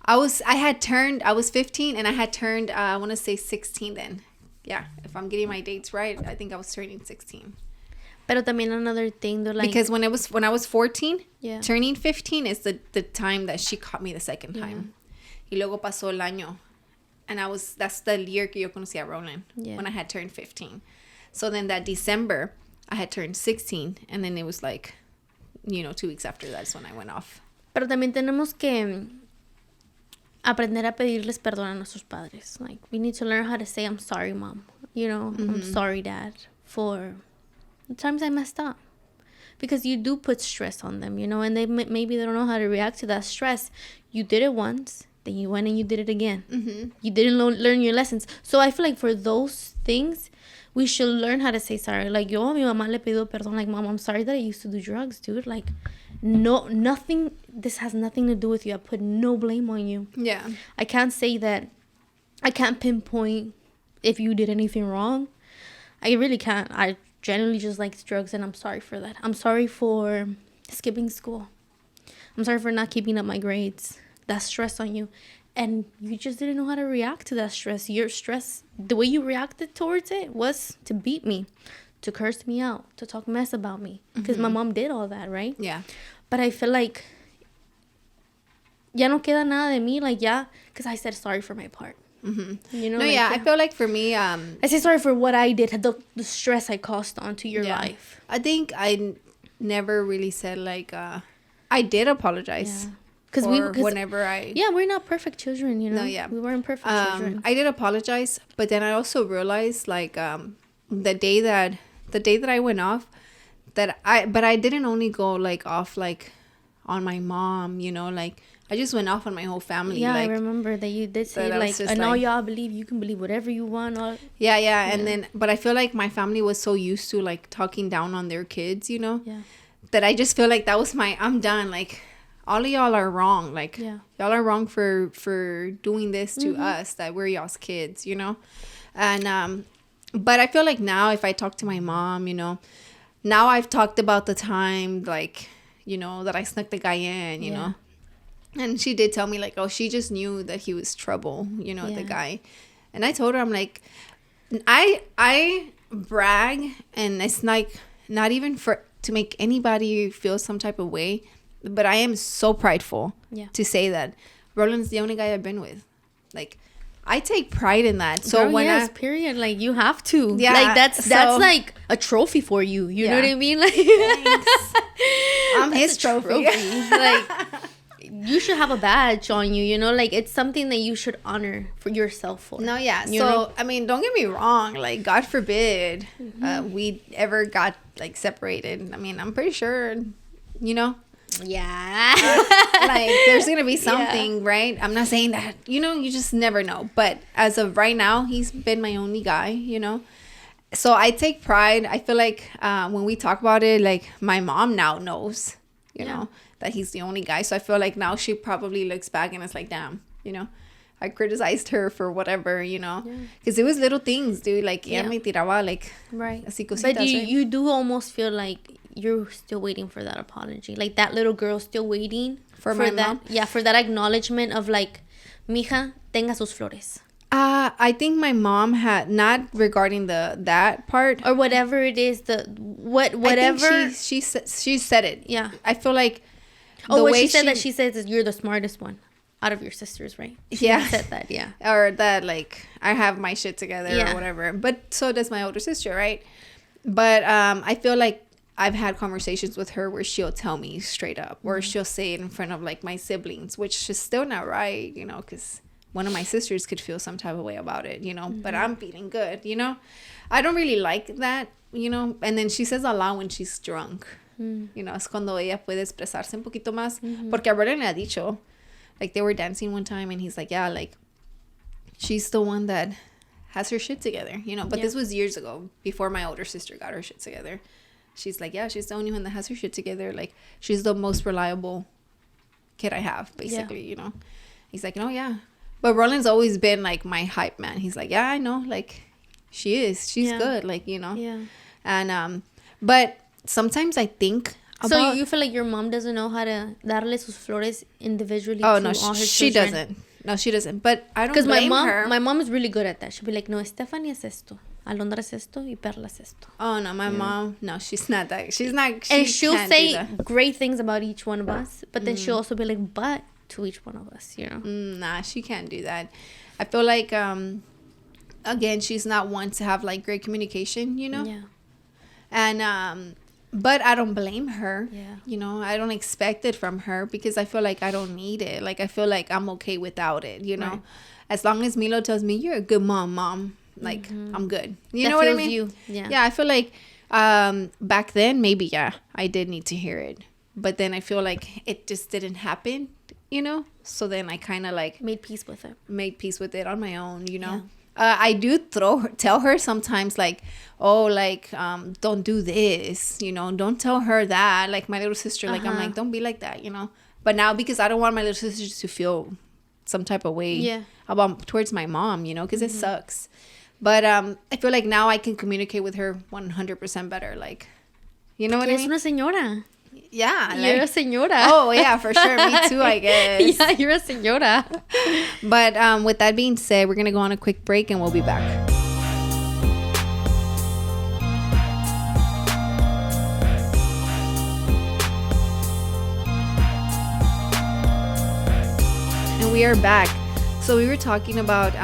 I was 15 and I had turned, I want to say 16 then. Yeah, if I'm getting my dates right, I think I was turning 16. Pero también another thing, though, like, because when I was 14, turning 15 is the time that she caught me the second time. Y luego pasó el año. And that's the year que yo conocí a Roland, when I had turned 15. So then that December, I had turned 16. And then it was like, you know, 2 weeks after that's when I went off. Pero también tenemos que aprender a pedirles perdón a nuestros padres. Like, we need to learn how to say, I'm sorry, Mom. You know, I'm sorry, Dad, for the times I messed up. Because you do put stress on them, you know, and maybe they don't know how to react to that stress. You did it once. Then you went and you did it again. Mm-hmm. You didn't learn your lessons. So I feel like for those things, we should learn how to say sorry. Like, yo a mi mamá le pido perdón. Like, Mom, I'm sorry that I used to do drugs, dude. Like, nothing. This has nothing to do with you. I put no blame on you. Yeah. I can't say that. I can't pinpoint if you did anything wrong. I really can't. I generally just like drugs, and I'm sorry for that. I'm sorry for skipping school. I'm sorry for not keeping up my grades. That stress on you, and you just didn't know how to react to that stress. Your stress, the way you reacted towards it was to beat me, to curse me out, to talk mess about me, because my mom did all that, right? Yeah. But I feel like ya no queda nada de mí, like, yeah, because I said sorry for my part. Mm-hmm. You know? No, like, yeah, I feel like for me, I say sorry for what I did, the stress I caused onto your life. I think I never really said, like, I did apologize. Yeah. Because we're not perfect children, you know. No, yeah, we weren't perfect children. I did apologize, but then I also realized, like, the day that I went off, but I didn't only go, like, off, like, on my mom, you know, like, I just went off on my whole family. Yeah, like, I remember that you did say, like, and all y'all believe you can believe whatever you want. Yeah, and then, but I feel like my family was so used to, like, talking down on their kids, you know, that I just feel like that was I'm done, like, all of y'all are wrong. Like, y'all are wrong for doing this to us, that we're y'all's kids, you know? And, but I feel like now if I talk to my mom, you know, now I've talked about the time, like, you know, that I snuck the guy in, you know? And she did tell me, like, oh, she just knew that he was trouble, you know, the guy. And I told her, I'm like, I brag, and it's like not even to make anybody feel some type of way. But I am so prideful to say that Roland's the only guy I've been with. Like, I take pride in that. So girl, period. Like, you have to. Yeah. Like, that's like a trophy for you. You know what I mean? Like, thanks. I'm his trophy. Like, you should have a badge on you, you know? Like, it's something that you should honor for yourself for. No, yeah. You know? I mean, don't get me wrong. Like, God forbid we ever got, like, separated. I mean, I'm pretty sure, you know? Yeah. Like, there's gonna be something, right? I'm not saying that, you know, you just never know. But as of right now, he's been my only guy, you know? So I take pride. I feel like when we talk about it, like, my mom now knows, you know, that he's the only guy. So I feel like now she probably looks back and it's like, damn, you know, I criticized her for whatever, you know, because it was little things, dude. Like, me tiraba, like, right. Así cositas, but you do almost feel like you're still waiting for that apology. Like, that little girl still waiting for that mom? Yeah, for that acknowledgement of, like, mija, tenga sus flores. I think my mom had, not regarding that part or whatever it is, whatever I think she said it. Yeah, I feel like she says that you're the smartest one out of your sisters, right? She said that, or that, like, I have my shit together or whatever. But so does my older sister, right? But I feel like I've had conversations with her where she'll tell me straight up, or she'll say it in front of like my siblings, which is still not right, you know, because one of my sisters could feel some type of way about it, you know, but I'm feeling good, you know. I don't really like that, you know. And then she says a lot when she's drunk, you know, es cuando ella puede expresarse un poquito más, porque a Roland le ha dicho, like they were dancing one time and he's like, yeah, like she's the one that has her shit together, you know. But this was years ago, before my older sister got her shit together. She's like, yeah, she's the only one that has her shit together. Like, she's the most reliable kid I have, basically, you know. He's like, no, yeah. But Roland's always been, like, my hype man. He's like, yeah, I know. Like, she is. She's good, like, you know. Yeah. And, but sometimes I think about... So you feel like your mom doesn't know how to darle sus flores individually to all her she children? Doesn't. No, she doesn't. But I don't blame her. My mom is really good at that. She'll be like, no, Stephanie es esto. Alondra es esto y Perla es esto. Oh, no, my mom, no, she's not that. She's not. And she'll say great things about each one of us, but then she'll also be like, but to each one of us, you know? Nah, she can't do that. I feel like, again, she's not one to have, like, great communication, you know? Yeah. And, but I don't blame her. Yeah. You know, I don't expect it from her because I feel like I don't need it. Like, I feel like I'm okay without it, you know? Right. As long as Milo tells me, you're a good mom. Like, I'm good. You know what I mean? Yeah, I feel like back then, maybe, I did need to hear it. But then I feel like it just didn't happen, you know? So then I kind of, like... Made peace with it on my own, you know? Yeah. I do tell her sometimes, like, oh, like, don't do this, you know? Don't tell her that. Like, my little sister, like, I'm like, don't be like that, you know? But now, because I don't want my little sister to feel some type of way towards my mom, you know? Because it sucks. But I feel like now I can communicate with her 100% better. Like, you know what I mean? Una señora. Yeah. You're a señora. Oh, yeah, for sure. Me too, I guess. Yeah, you're a señora. But with that being said, we're going to go on a quick break and we'll be back. And we are back. So we were talking about...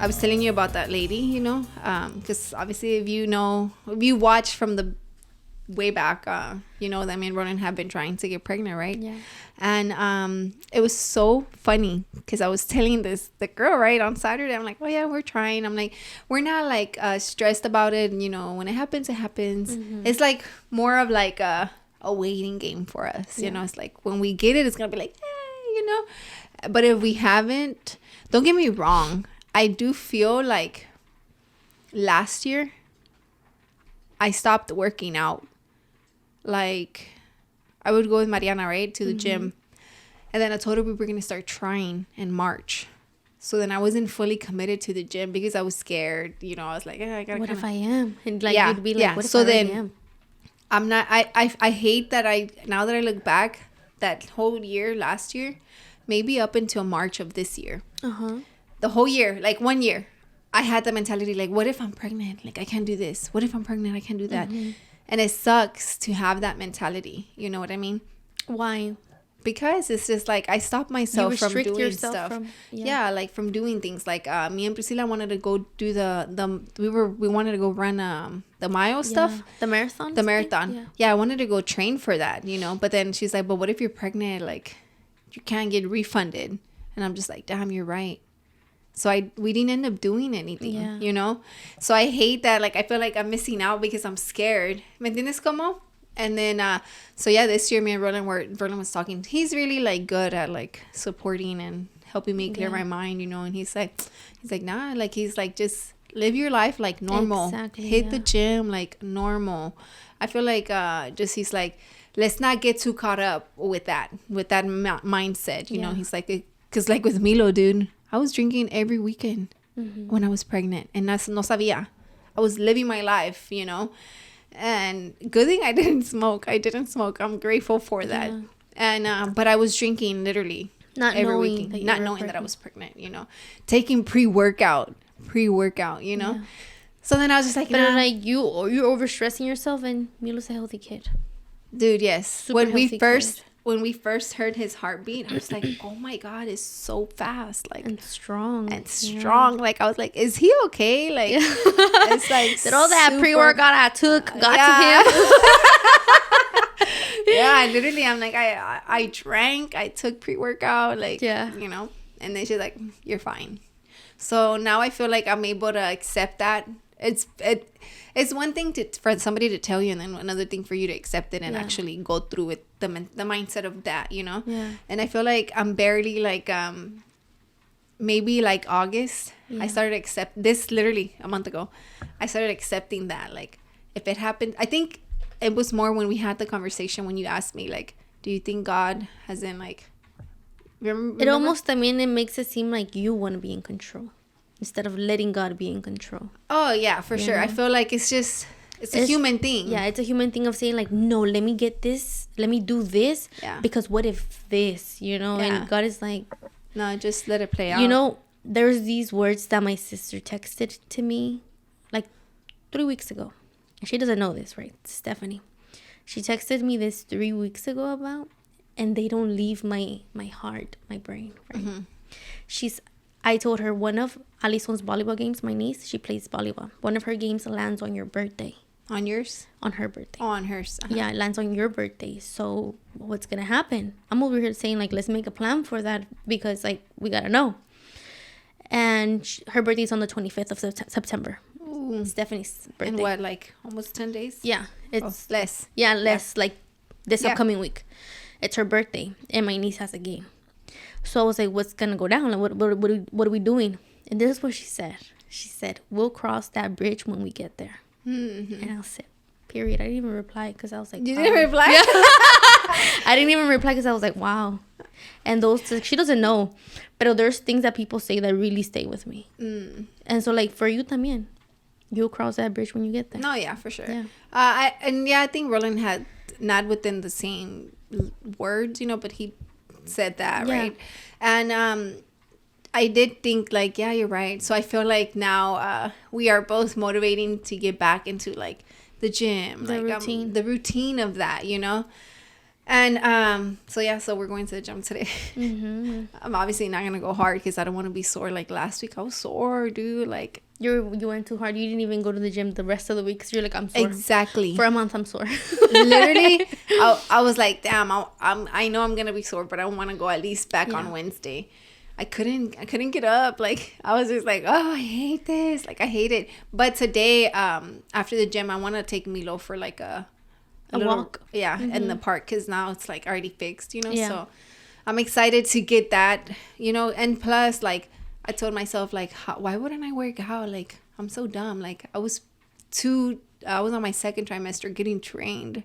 I was telling you about that lady, you know, because obviously if you watch from the way back, you know that me and Ronan have been trying to get pregnant, right? Yeah. And it was so funny because I was telling the girl, right, on Saturday, I'm like, oh yeah, we're trying. I'm like, we're not like stressed about it. And, you know, when it happens, it happens. It's like more of like a waiting game for us. You know, it's like when we get it, it's going to be like, you know, but if we haven't, don't get me wrong. I do feel like last year I stopped working out. Like I would go with Mariana, right, to the gym. And then I told her we were going to start trying in March. So then I wasn't fully committed to the gym because I was scared. You know, I was like, I gotta. What if I am? And like you'd be like, what if so I then really am? I'm not. I hate that now that I look back, that whole year last year, maybe up until March of this year. The whole year, like 1 year, I had the mentality like, what if I'm pregnant? Like, I can't do this. What if I'm pregnant? I can't do that. And it sucks to have that mentality. You know what I mean? Why? Because it's just like I stopped myself from doing stuff. Like from doing things. Like me and Priscilla wanted to go do we wanted to go run the mile stuff. The marathon? The marathon. Yeah, I wanted to go train for that, you know. But then she's like, but what if you're pregnant? Like, you can't get refunded. And I'm just like, damn, you're right. So we didn't end up doing anything, you know? So I hate that. Like, I feel like I'm missing out because I'm scared. ¿Me entiendes cómo? And then, so yeah, this year me and Roland was talking. He's really like good at like supporting and helping me clear my mind, you know? And he's like, nah, like, he's like, just live your life like normal. Exactly, hit the gym like normal. I feel like he's like, let's not get too caught up with that mindset, you know? He's like, because like with Milo, dude, I was drinking every weekend when I was pregnant. And no sabía. I was living my life, you know. And good thing I didn't smoke. I'm grateful for that. And but I was drinking literally every weekend. Not knowing that I was pregnant, you know. Taking pre-workout, you know. Yeah. So then I was just like, but like you're overstressing yourself, and Milo's a healthy kid. Dude, yes. Super when we first when we first heard his heartbeat, I was like, oh my God, it's so fast. Like, and strong. Like, I was like, is he okay? Like, it's like, did all that pre-workout I took got to him? Yeah, literally, I'm like, I drank, I took pre-workout, like, you know, and then she's like, you're fine. So now I feel like I'm able to accept that. It's one thing for somebody to tell you, and then another thing for you to accept it and actually go through with the mindset of that, you know? Yeah. And I feel like I'm barely like, maybe like August, I started accept this literally a month ago. I started accepting that, like, if it happened, I think it was more when we had the conversation when you asked me, like, do you think God has in like, remember? It almost, I mean, it makes it seem like you want to be in control instead of letting God be in control. Oh, yeah, for sure. I feel like it's a human thing. Yeah, it's a human thing of saying, like, no, let me get this. Let me do this. Yeah. Because what if this, you know? Yeah. And God is like... No, just let it play out. You know, there's these words that my sister texted to me, like, 3 weeks ago. She doesn't know this, right? Stephanie. She texted me this 3 weeks ago about, and they don't leave my heart, my brain, right? Mm-hmm. I told her one of Alison's volleyball games, my niece, she plays volleyball. One of her games lands on your birthday. On yours? On her birthday. Oh, on hers. Uh-huh. Yeah, it lands on your birthday. So what's going to happen? I'm over here saying, like, let's make a plan for that because, like, we got to know. And her birthday is on the 25th of September. Ooh. Stephanie's birthday. And what, like, almost 10 days? Yeah. It's less. Yeah, less, like, this upcoming week. It's her birthday, and my niece has a game. So I was like, what's going to go down? Like, what are we doing? And this is what she said. She said, we'll cross that bridge when we get there. Mm-hmm. And I said, period. I didn't even reply because I was like, you didn't reply? Yeah. I didn't even reply because I was like, wow. And those, like, she doesn't know. But there's things that people say that really stay with me. Mm. And so, like, for you también, you'll cross that bridge when you get there. No, yeah, for sure. Yeah. I think Roland had not within the same words, you know, but he said that, right? And I did think, like, yeah, you're right. So I feel like now we are both motivating to get back into, like, the gym, the routine of that, you know. And so we're going to the gym today. Mm-hmm. I'm obviously not gonna go hard because I don't want to be sore. Like last week, I was sore, dude. Like you went too hard. You didn't even go to the gym the rest of the week because you're like, I'm sore. Exactly. For a month, I'm sore. Literally, I was like, damn. I know I'm gonna be sore, but I want to go at least back on Wednesday. I couldn't get up. Like I was just like, oh, I hate this. Like I hate it. But today, after the gym, I want to take Milo for like a walk. Yeah, in the park because now it's like already fixed, you know. Yeah. So I'm excited to get that, you know. And plus, like I told myself, like, why wouldn't I work out? Like I'm so dumb. Like I was on my second trimester getting trained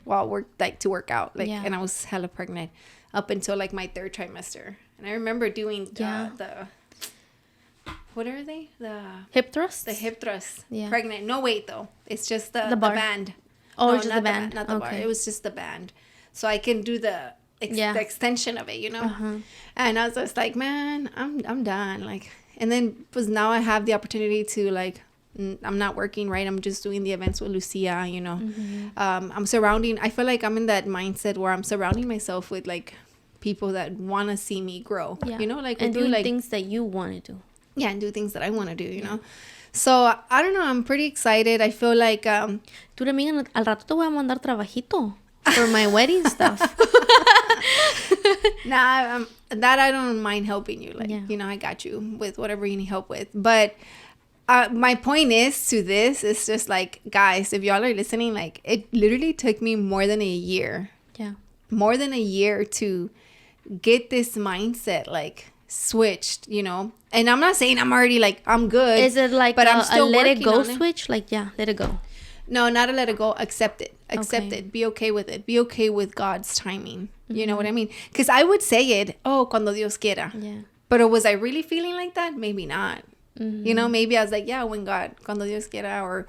while to work out. Like and I was hella pregnant up until like my third trimester. And I remember doing the what are they? The hip thrusts? The hip thrusts. Yeah. Pregnant. No, wait, though. It's just the band. Oh, no, just the band. Not the bar. It was just the band. So I can do the extension of it, you know? Uh-huh. And I was just like, man, I'm done. Like, and then now I have the opportunity to, like, I'm not working, right? I'm just doing the events with Lucia, you know? Mm-hmm. I feel like I'm in that mindset where I'm surrounding myself with, like, people that want to see me grow, you know, like, and do like things that you want to do. Yeah, and do things that I want to do, you know. So I don't know, I'm pretty excited. I feel like tú amiga, al rato te voy a mandar trabajito for my wedding stuff. Nah, that I don't mind helping you, like, you know, I got you with whatever you need help with. But my point is to this is just like, guys, if y'all are listening, like, it literally took me more than a year to get this mindset like switched, you know. And I'm not saying I'm already like I'm good. Is it like but I'm still let it go switch? Like let it go. No, not a let it go. Accept it. It. Be okay with it. Be okay with God's timing. Mm-hmm. You know what I mean? Because I would say it, cuando Dios quiera. Yeah. But was I really feeling like that? Maybe not. Mm-hmm. You know, maybe I was like, yeah, cuando Dios quiera, or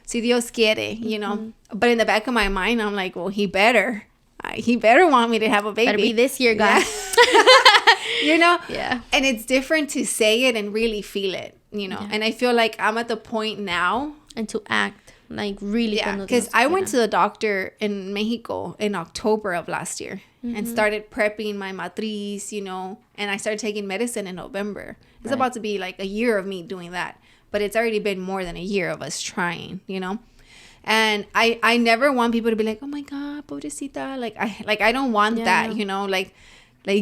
si Dios quiere, you know. But in the back of my mind, I'm like, well, he better want me to have a baby. Better be this year, guys. Yeah. You know? Yeah. And it's different to say it and really feel it, you know? Yeah. And I feel like I'm at the point now. And to act. Like, really. Yeah, because I went to the doctor in Mexico in October of last year and started prepping my matriz, you know, and I started taking medicine in November. It's about to be like a year of me doing that, but it's already been more than a year of us trying, you know. And I never want people to be like, oh my God, pobrecita. I don't want that, you know, like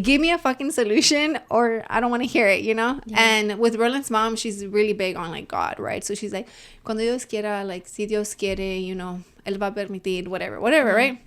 give me a fucking solution or I don't want to hear it, you know. And with Roland's mom, she's really big on like God, right? So she's like, cuando Dios quiera, like si Dios quiere, you know, él va a permitir, whatever, right?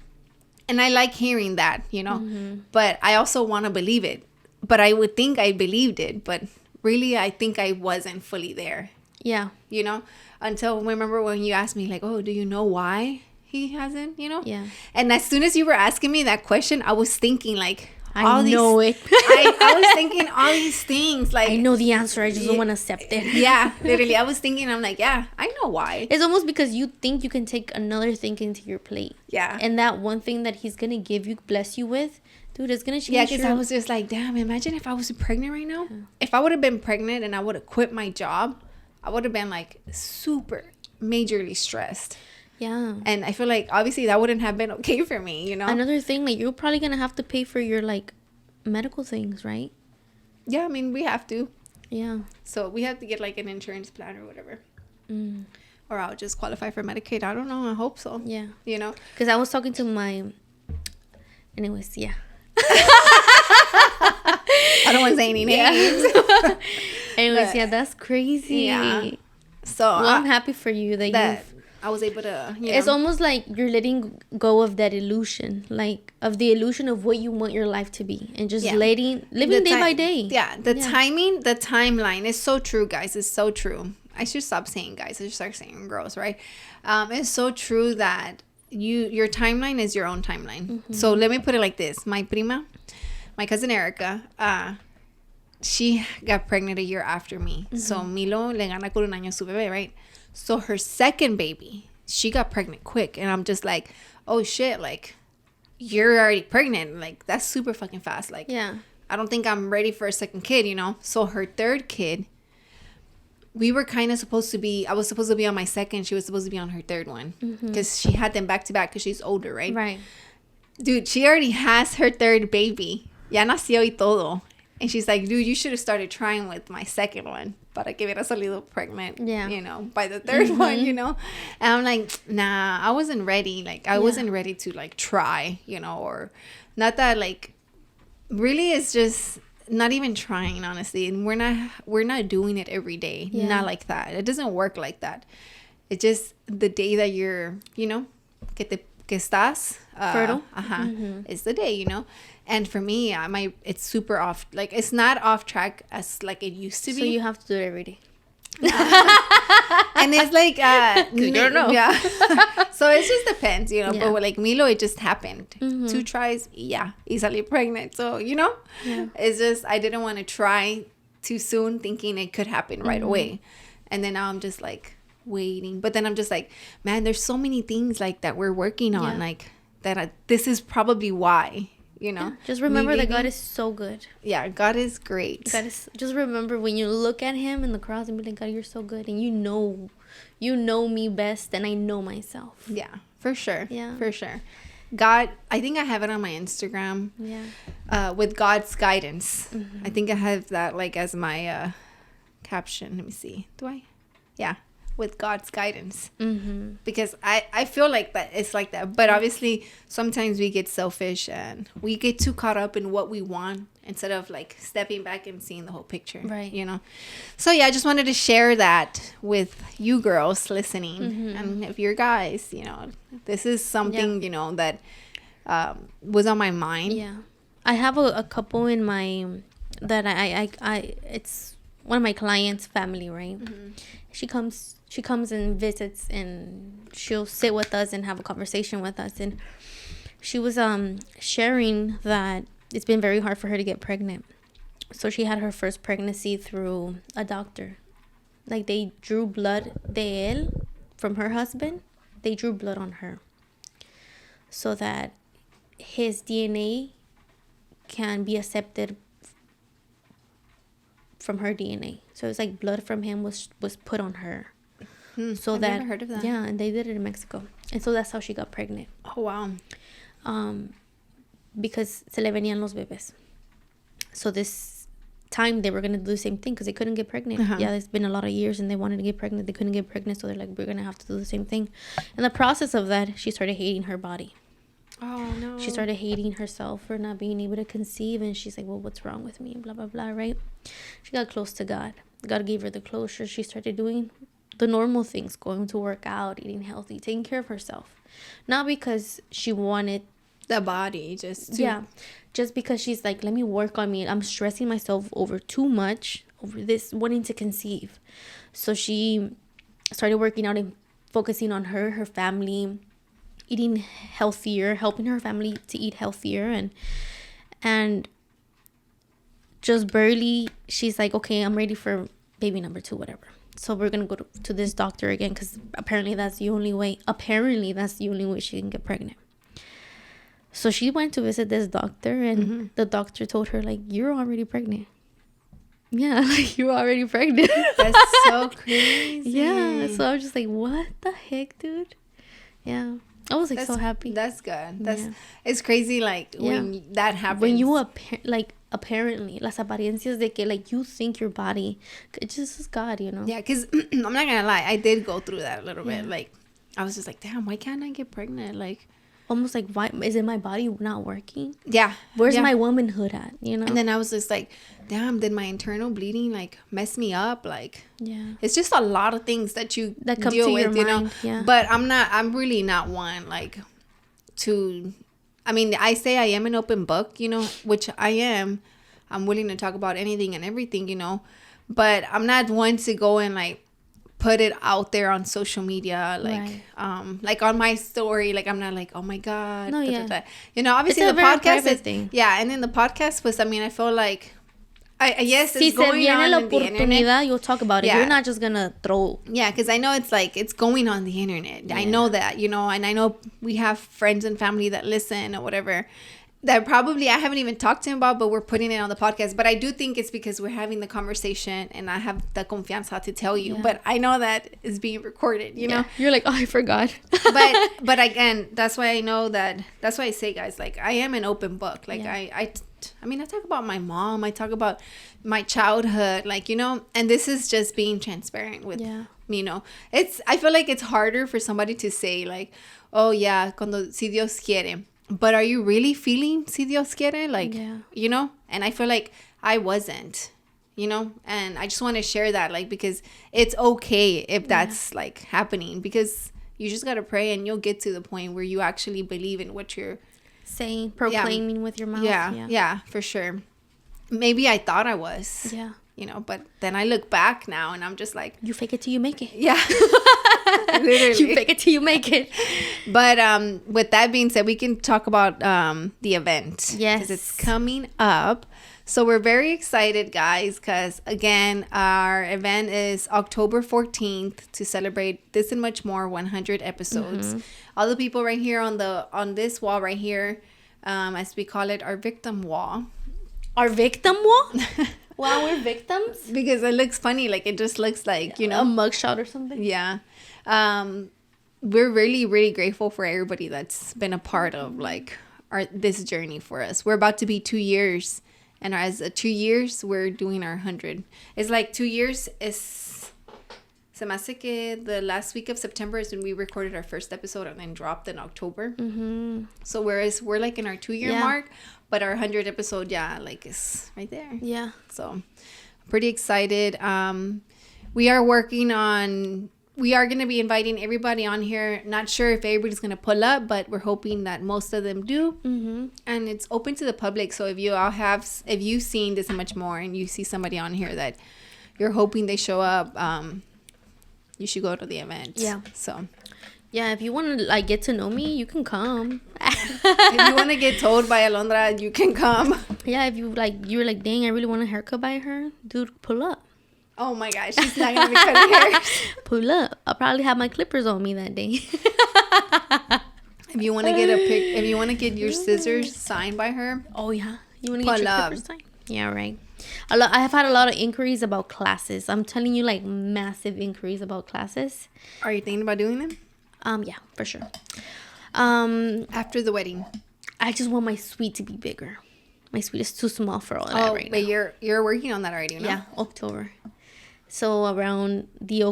And I like hearing that, you know, but I also want to believe it. But I would think I believed it, but really I think I wasn't fully there. Yeah. You know, until remember when you asked me like, oh, do you know why he hasn't, you know? Yeah. And as soon as you were asking me that question, I was thinking like, I know it. I was thinking all these things. Like, I know the answer. I just don't want to accept it. Yeah, literally. I was thinking, I'm like, yeah, I know why. It's almost because you think you can take another thing into your plate. Yeah. And that one thing that he's going to give you, bless you with, dude, it's going to change. Yeah, because I was just like, damn, imagine if I was pregnant right now. Yeah. If I would have been pregnant and I would have quit my job, I would have been like super majorly stressed. Yeah. And I feel like obviously that wouldn't have been okay for me, you know? Another thing, like you're probably going to have to pay for your like medical things, right? Yeah, I mean, we have to. Yeah. So we have to get like an insurance plan or whatever. Or I'll just qualify for Medicaid. I don't know. I hope so. Yeah. You know? Because I was talking to my... Anyways, yeah. I don't want to say any names. Yeah. Anyways, but, yeah, that's crazy. Yeah. So well, I'm happy for you that I was able to, you know. It's almost like you're letting go of that illusion, like of the illusion of what you want your life to be, and just living day by day. Yeah, the timing, the timeline is so true, guys. It's so true. I should stop saying guys. I should start saying girls, right? It's so true that your timeline is your own timeline. So let me put it like this: my prima, my cousin Erica, she got pregnant a year after me. So Milo le gana con un año su bebé, right? So her second baby, she got pregnant quick. And I'm just like, oh shit, like, you're already pregnant. Like, that's super fucking fast. Like, yeah, I don't think I'm ready for a second kid, you know? So her third kid, we were kind of supposed to be, I was supposed to be on my second. She was supposed to be on her third one. Because she had them back to back because she's older, right? Right. Dude, she already has her third baby. Ya nació y todo. And she's like, dude, you should have started trying with my second one. Para que hubiera salido pregnant, you know, by the third one, you know. And I'm like, nah, I wasn't ready. Like, I wasn't ready to, like, try, you know. Or not that, like, really it's just not even trying, honestly. And we're not doing it every day. Yeah. Not like that. It doesn't work like that. It's just the day that you're, you know, que estás fertile. It's the day, you know. And for me, it's super off. Like, it's not off track as like it used to be. So you have to do it every day. And it's like you don't know. Yeah. So it just depends, you know. But with, like, Milo, it just happened. 2 tries, y salí pregnant. So, you know, it's just I didn't want to try too soon, thinking it could happen right away. And then now I'm just like waiting. But then I'm just like, man, there's so many things like that we're working on, like that. This is probably why. You know, just remember that God is so good. Yeah, God is great. Just remember when you look at him in the cross and be like, God, you're so good. And you know me best than I know myself. Yeah, for sure. Yeah. For sure. God, I think I have it on my Instagram. Yeah. With God's guidance. I think I have that like as my caption. Let me see. Do I? Yeah. With God's guidance. Because I feel like that it's like that. But obviously sometimes we get selfish and we get too caught up in what we want instead of like stepping back and seeing the whole picture. Right. You know. So yeah, I just wanted to share that with you girls listening. And if you're guys, you know, this is something, you know, that was on my mind. Yeah. I have a couple in my that I it's one of my clients' family, right? She comes and visits, and she'll sit with us and have a conversation with us. And she was sharing that it's been very hard for her to get pregnant. So she had her first pregnancy through a doctor. Like, they drew blood de él from her husband. They drew blood on her so that his DNA can be accepted from her DNA. So it's like blood from him was put on her. So I've never heard of that. Yeah, and they did it in Mexico. And so that's how she got pregnant. Oh, wow. Because se le venían los bebés. So this time they were going to do the same thing because they couldn't get pregnant. Yeah, it's been a lot of years and they wanted to get pregnant. They couldn't get pregnant. So they're like, we're going to have to do the same thing. In the process of that, she started hating her body. Oh, no. She started hating herself for not being able to conceive. And she's like, well, what's wrong with me? Blah, blah, blah, right? She got close to God. God gave her the closure. She started doing the normal things, going to work out, eating healthy, taking care of herself. Not because she wanted the body, just because she's like, let me work on me. I'm stressing myself over too much, over this, wanting to conceive. So she started working out and focusing on her family, eating healthier, helping her family to eat healthier, and just barely, she's like, okay, I'm ready for baby number 2, whatever. So we're going to go to this doctor again because apparently that's the only way she can get pregnant. So she went to visit this doctor and the doctor told her, like, you're already pregnant. Yeah, like, you're already pregnant. That's so crazy. Yeah, so I was just like, what the heck, dude? Yeah. I was like so happy. That's good. It's crazy, like, when that happens. When you apparently las apariencias de que, like, you think your body, it's just God, you know. Yeah, because I'm not gonna lie, I did go through that a little bit. Like, I was just like, damn, why can't I get pregnant? Like, almost like, why is it my body not working? Yeah. Where's my womanhood at, you know? And then I was just like, damn, did my internal bleeding like mess me up? Like, it's just a lot of things that come deal with, you know. Yeah. But I'm really not one like to, I mean, I say I am an open book, you know, which I am. I'm willing to talk about anything and everything, you know, but I'm not one to go and like put it out there on social media, like like on my story, like I'm not like, oh my God, you know, obviously the podcast is thing. And then the podcast was, I mean, I feel like yes, it's going on la the internet. You'll talk about it. You're not just gonna throw. Yeah, because I know it's like it's going on the internet. I know that, you know, and I know we have friends and family that listen or whatever. That probably I haven't even talked to him about, but we're putting it on the podcast. But I do think it's because we're having the conversation and I have the confianza to tell you. But I know that is being recorded, you know? You're like, oh, I forgot. but again, that's why I know that, that's why I say, guys, like, I am an open book. Like, I mean, I talk about my mom. I talk about my childhood, like, you know, and this is just being transparent with, you know. I feel like it's harder for somebody to say, like, oh, yeah, cuando, si Dios quiere. But are you really feeling si Dios quiere? Like, you know? And I feel like I wasn't, you know? And I just want to share that, like, because it's okay if that's, like, happening. Because you just got to pray and you'll get to the point where you actually believe in what you're saying, proclaiming with your mouth. Yeah, for sure. Maybe I thought I was. Yeah. You know, but then I look back now and I'm just like, you fake it till you make it. Yeah. Literally. You fake it till you make it. But with that being said, we can talk about the event. Yes. Because it's coming up. So we're very excited, guys, because again, our event is October 14th to celebrate This and Much More 100 episodes. All the people right here on this wall right here, as we call it, our victim wall. Our victim wall? Wow, we're victims? Because it looks funny. Like, it just looks like, you know. A mugshot or something? Yeah. We're really, really grateful for everybody that's been a part of, like, this journey for us. We're about to be 2 years. And as 2 years, we're doing our 100. It's like 2 years is... Se me hace que the last week of September is when we recorded our first episode and then dropped in October. So whereas we're like in our 2-year mark, but our 100 episode, like, is right there. Yeah. So I'm pretty excited. We are working on... We are going to be inviting everybody on here. Not sure if everybody's going to pull up, but we're hoping that most of them do. And it's open to the public. So if you've seen This and Much More and you see somebody on here that you're hoping they show up, you should go to the event. Yeah. So, yeah, if you want to, like, get to know me, you can come. If you want to get told by Alondra, you can come. Yeah, if you're like, dang, I really want a haircut by her, dude, pull up. Oh my gosh, she's not gonna be cutting hair. Pull up. I'll probably have my clippers on me that day. If you want to get your scissors signed by her, oh yeah, you want to get your clippers signed? Yeah, right. I have had a lot of inquiries about classes. I'm telling you, like, massive inquiries about classes. Are you thinking about doing them? Yeah, for sure. After the wedding. I just want my suite to be bigger. My suite is too small for all that right now. But you're working on that already, no? Yeah, October. So around the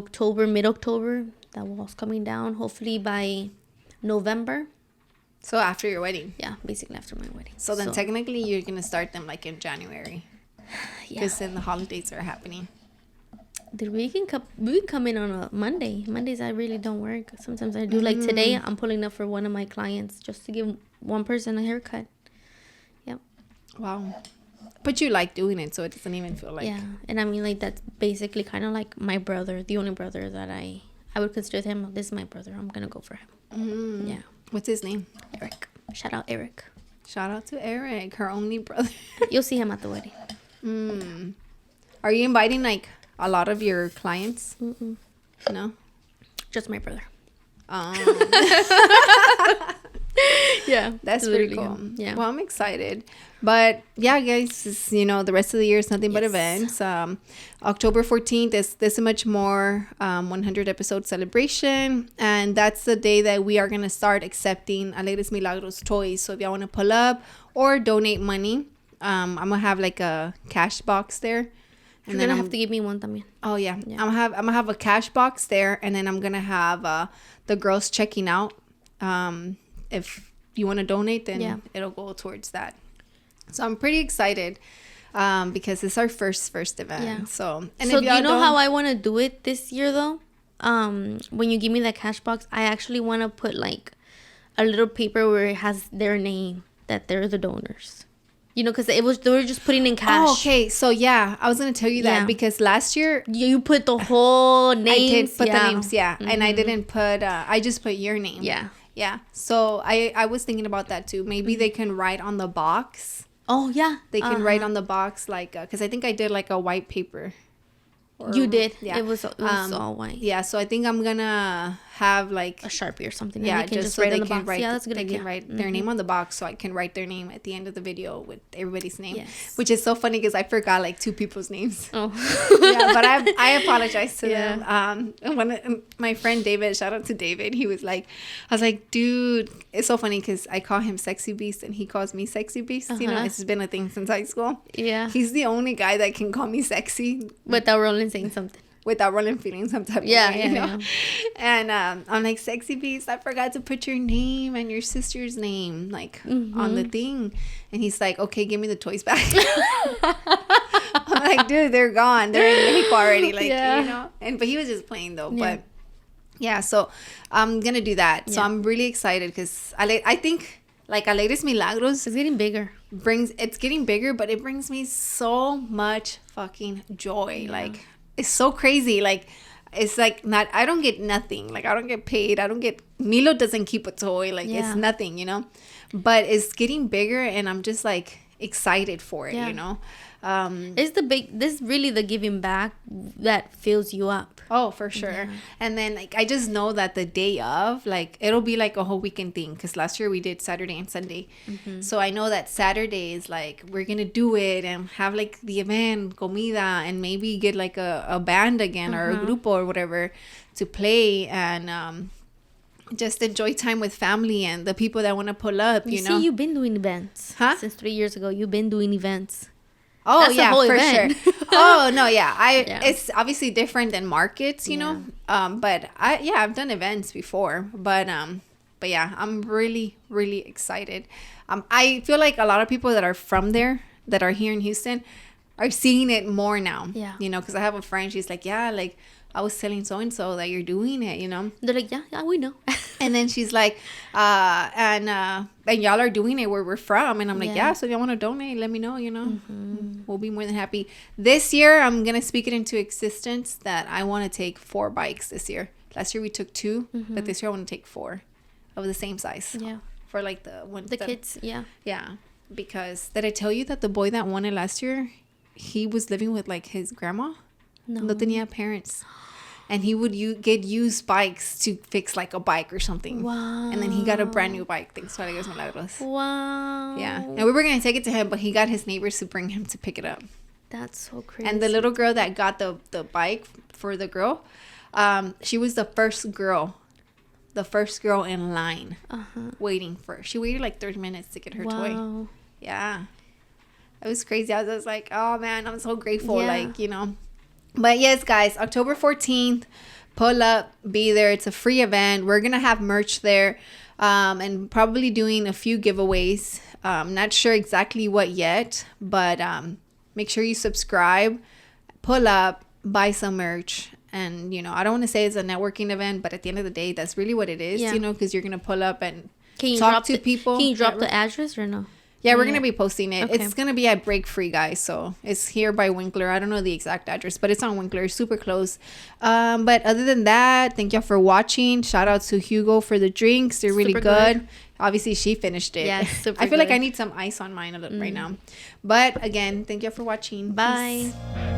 mid-October, that wall's coming down. Hopefully by November. So after your wedding. Yeah, basically after my wedding. So then technically you're going to start them like in January. Yeah. Because then the holidays are happening. We can come in on a Monday. Mondays I really don't work. Sometimes I do. Like today, I'm pulling up for one of my clients just to give one person a haircut. Yep. Wow. But you like doing it, so it doesn't even feel like... Yeah. And I mean, like, that's basically kind of like my brother, the only brother that I would consider him. This is my brother. I'm going to go for him. Yeah. What's his name? Eric. Shout out Eric. Shout out to Eric, her only brother. You'll see him at the wedding. Are you inviting like a lot of your clients? Mm-mm. No? Just my brother. Yeah, that's pretty cool. Yeah. Well, I'm excited. But yeah, guys, the rest of the year is nothing but events. October 14th is This Much More 100 episode celebration. And that's the day that we are going to start accepting Alegres Milagros toys. So if y'all want to pull up or donate money, I'm going to have like a cash box there. And then I'm gonna have to give me one también. Oh yeah. I'm gonna have a cash box there, and then I'm gonna have the girls checking out. If you want to donate, then it'll go towards that. So I'm pretty excited because it's our first event. Yeah. So do you know how I want to do it this year though? When you give me that cash box, I actually want to put like a little paper where it has their name, that they're the donors. Because they were just putting in cash. Oh, okay. So yeah, I was gonna tell you that because last year you put the whole names. I did put the names, and I didn't put. I just put your name. Yeah. So I was thinking about that too. Maybe they can write on the box. Oh yeah. They can write on the box like because I think I did like a white paper. You did. Yeah. It was all white. Yeah. So I think I'm gonna have like a Sharpie or something. Yeah, just so they can write. Yeah, that's a good idea. They can write their name on the box, so I can write their name at the end of the video with everybody's name. Yes. Which is so funny because I forgot like 2 people's names. Oh. Yeah, but I apologize to them. And when my friend David, shout out to David, he was like, I was like, dude, it's so funny because I call him Sexy Beast and he calls me Sexy Beast. It's been a thing since high school. Yeah. He's the only guy that can call me sexy without rolling saying something. Without rolling feeling some type of way, you know? And I'm like, Sexy Beast, I forgot to put your name and your sister's name like on the thing. And he's like, okay, give me the toys back. I'm like, dude, they're gone, they're in Mexico already, like but he was just playing though. But yeah, so I'm gonna do that. So I'm really excited because I think like Alegres Milagros is getting bigger. It's getting bigger, but it brings me so much fucking joy. Like, it's so crazy. Like, it's like I don't get nothing. Like, I don't get paid. Milo doesn't keep a toy. Like, it's nothing, but it's getting bigger and I'm just like excited for it, This really the giving back that fills you up. Oh, for sure. And then like I just know that the day of, like, it'll be like a whole weekend thing because last year we did Saturday and Sunday. So I know that Saturday is like we're gonna do it and have like the event, comida, and maybe get like a band again or a grupo or whatever to play and just enjoy time with family and the people that want to pull up. You know, see, you've been doing events since 3 years ago. You've been doing events. Oh, that's yeah, for event. Sure. Oh, no, yeah. It's obviously different than markets, you know. But I've done events before. But yeah, I'm really, really excited. I feel like a lot of people that are from there, that are here in Houston, are seeing it more now. Yeah. You know, because I have a friend, she's like, yeah, like, I was telling so-and-so that you're doing it, you know. They're like, yeah, we know. And then she's like, and y'all are doing it where we're from. And I'm like, so if y'all want to donate, let me know, you know. We'll be more than happy. This year, I'm going to speak it into existence that I want to take 4 bikes this year. Last year, we took 2, but this year, I want to take 4 of the same size. Yeah. For like the kids, yeah. Yeah. Because did I tell you that the boy that won it last year, he was living with like his grandma? No tenía parents. And he would get used bikes to fix like a bike or something. Wow. And then he got a brand new bike thanks to Alegres Milagros. Wow. Yeah. And we were going to take it to him, but he got his neighbors to bring him to pick it up. That's so crazy. And the little girl that got the bike for the girl, she was the first girl in line waiting for. She waited like 30 minutes to get her toy. Yeah, it was crazy. I was like, oh man, I'm so grateful. Like, you know. But yes, guys, October 14th, pull up, be there. It's a free event. We're gonna have merch there, and probably doing a few giveaways. Not sure exactly what yet, but make sure you subscribe, pull up, buy some merch. And, you know, I don't want to say it's a networking event, but at the end of the day, that's really what it is, you know, because you're going to pull up and talk to people. Can you drop the address or no? Yeah, we're going to be posting it. Okay. It's going to be at Break Free, guys. So it's here by Winkler. I don't know the exact address, but it's on Winkler. Super close. But other than that, thank y'all for watching. Shout out to Hugo for the drinks. They're really good. Obviously, she finished it. Yeah, super I feel like I need some ice on mine right now. But again, thank y'all for watching. Bye. Peace.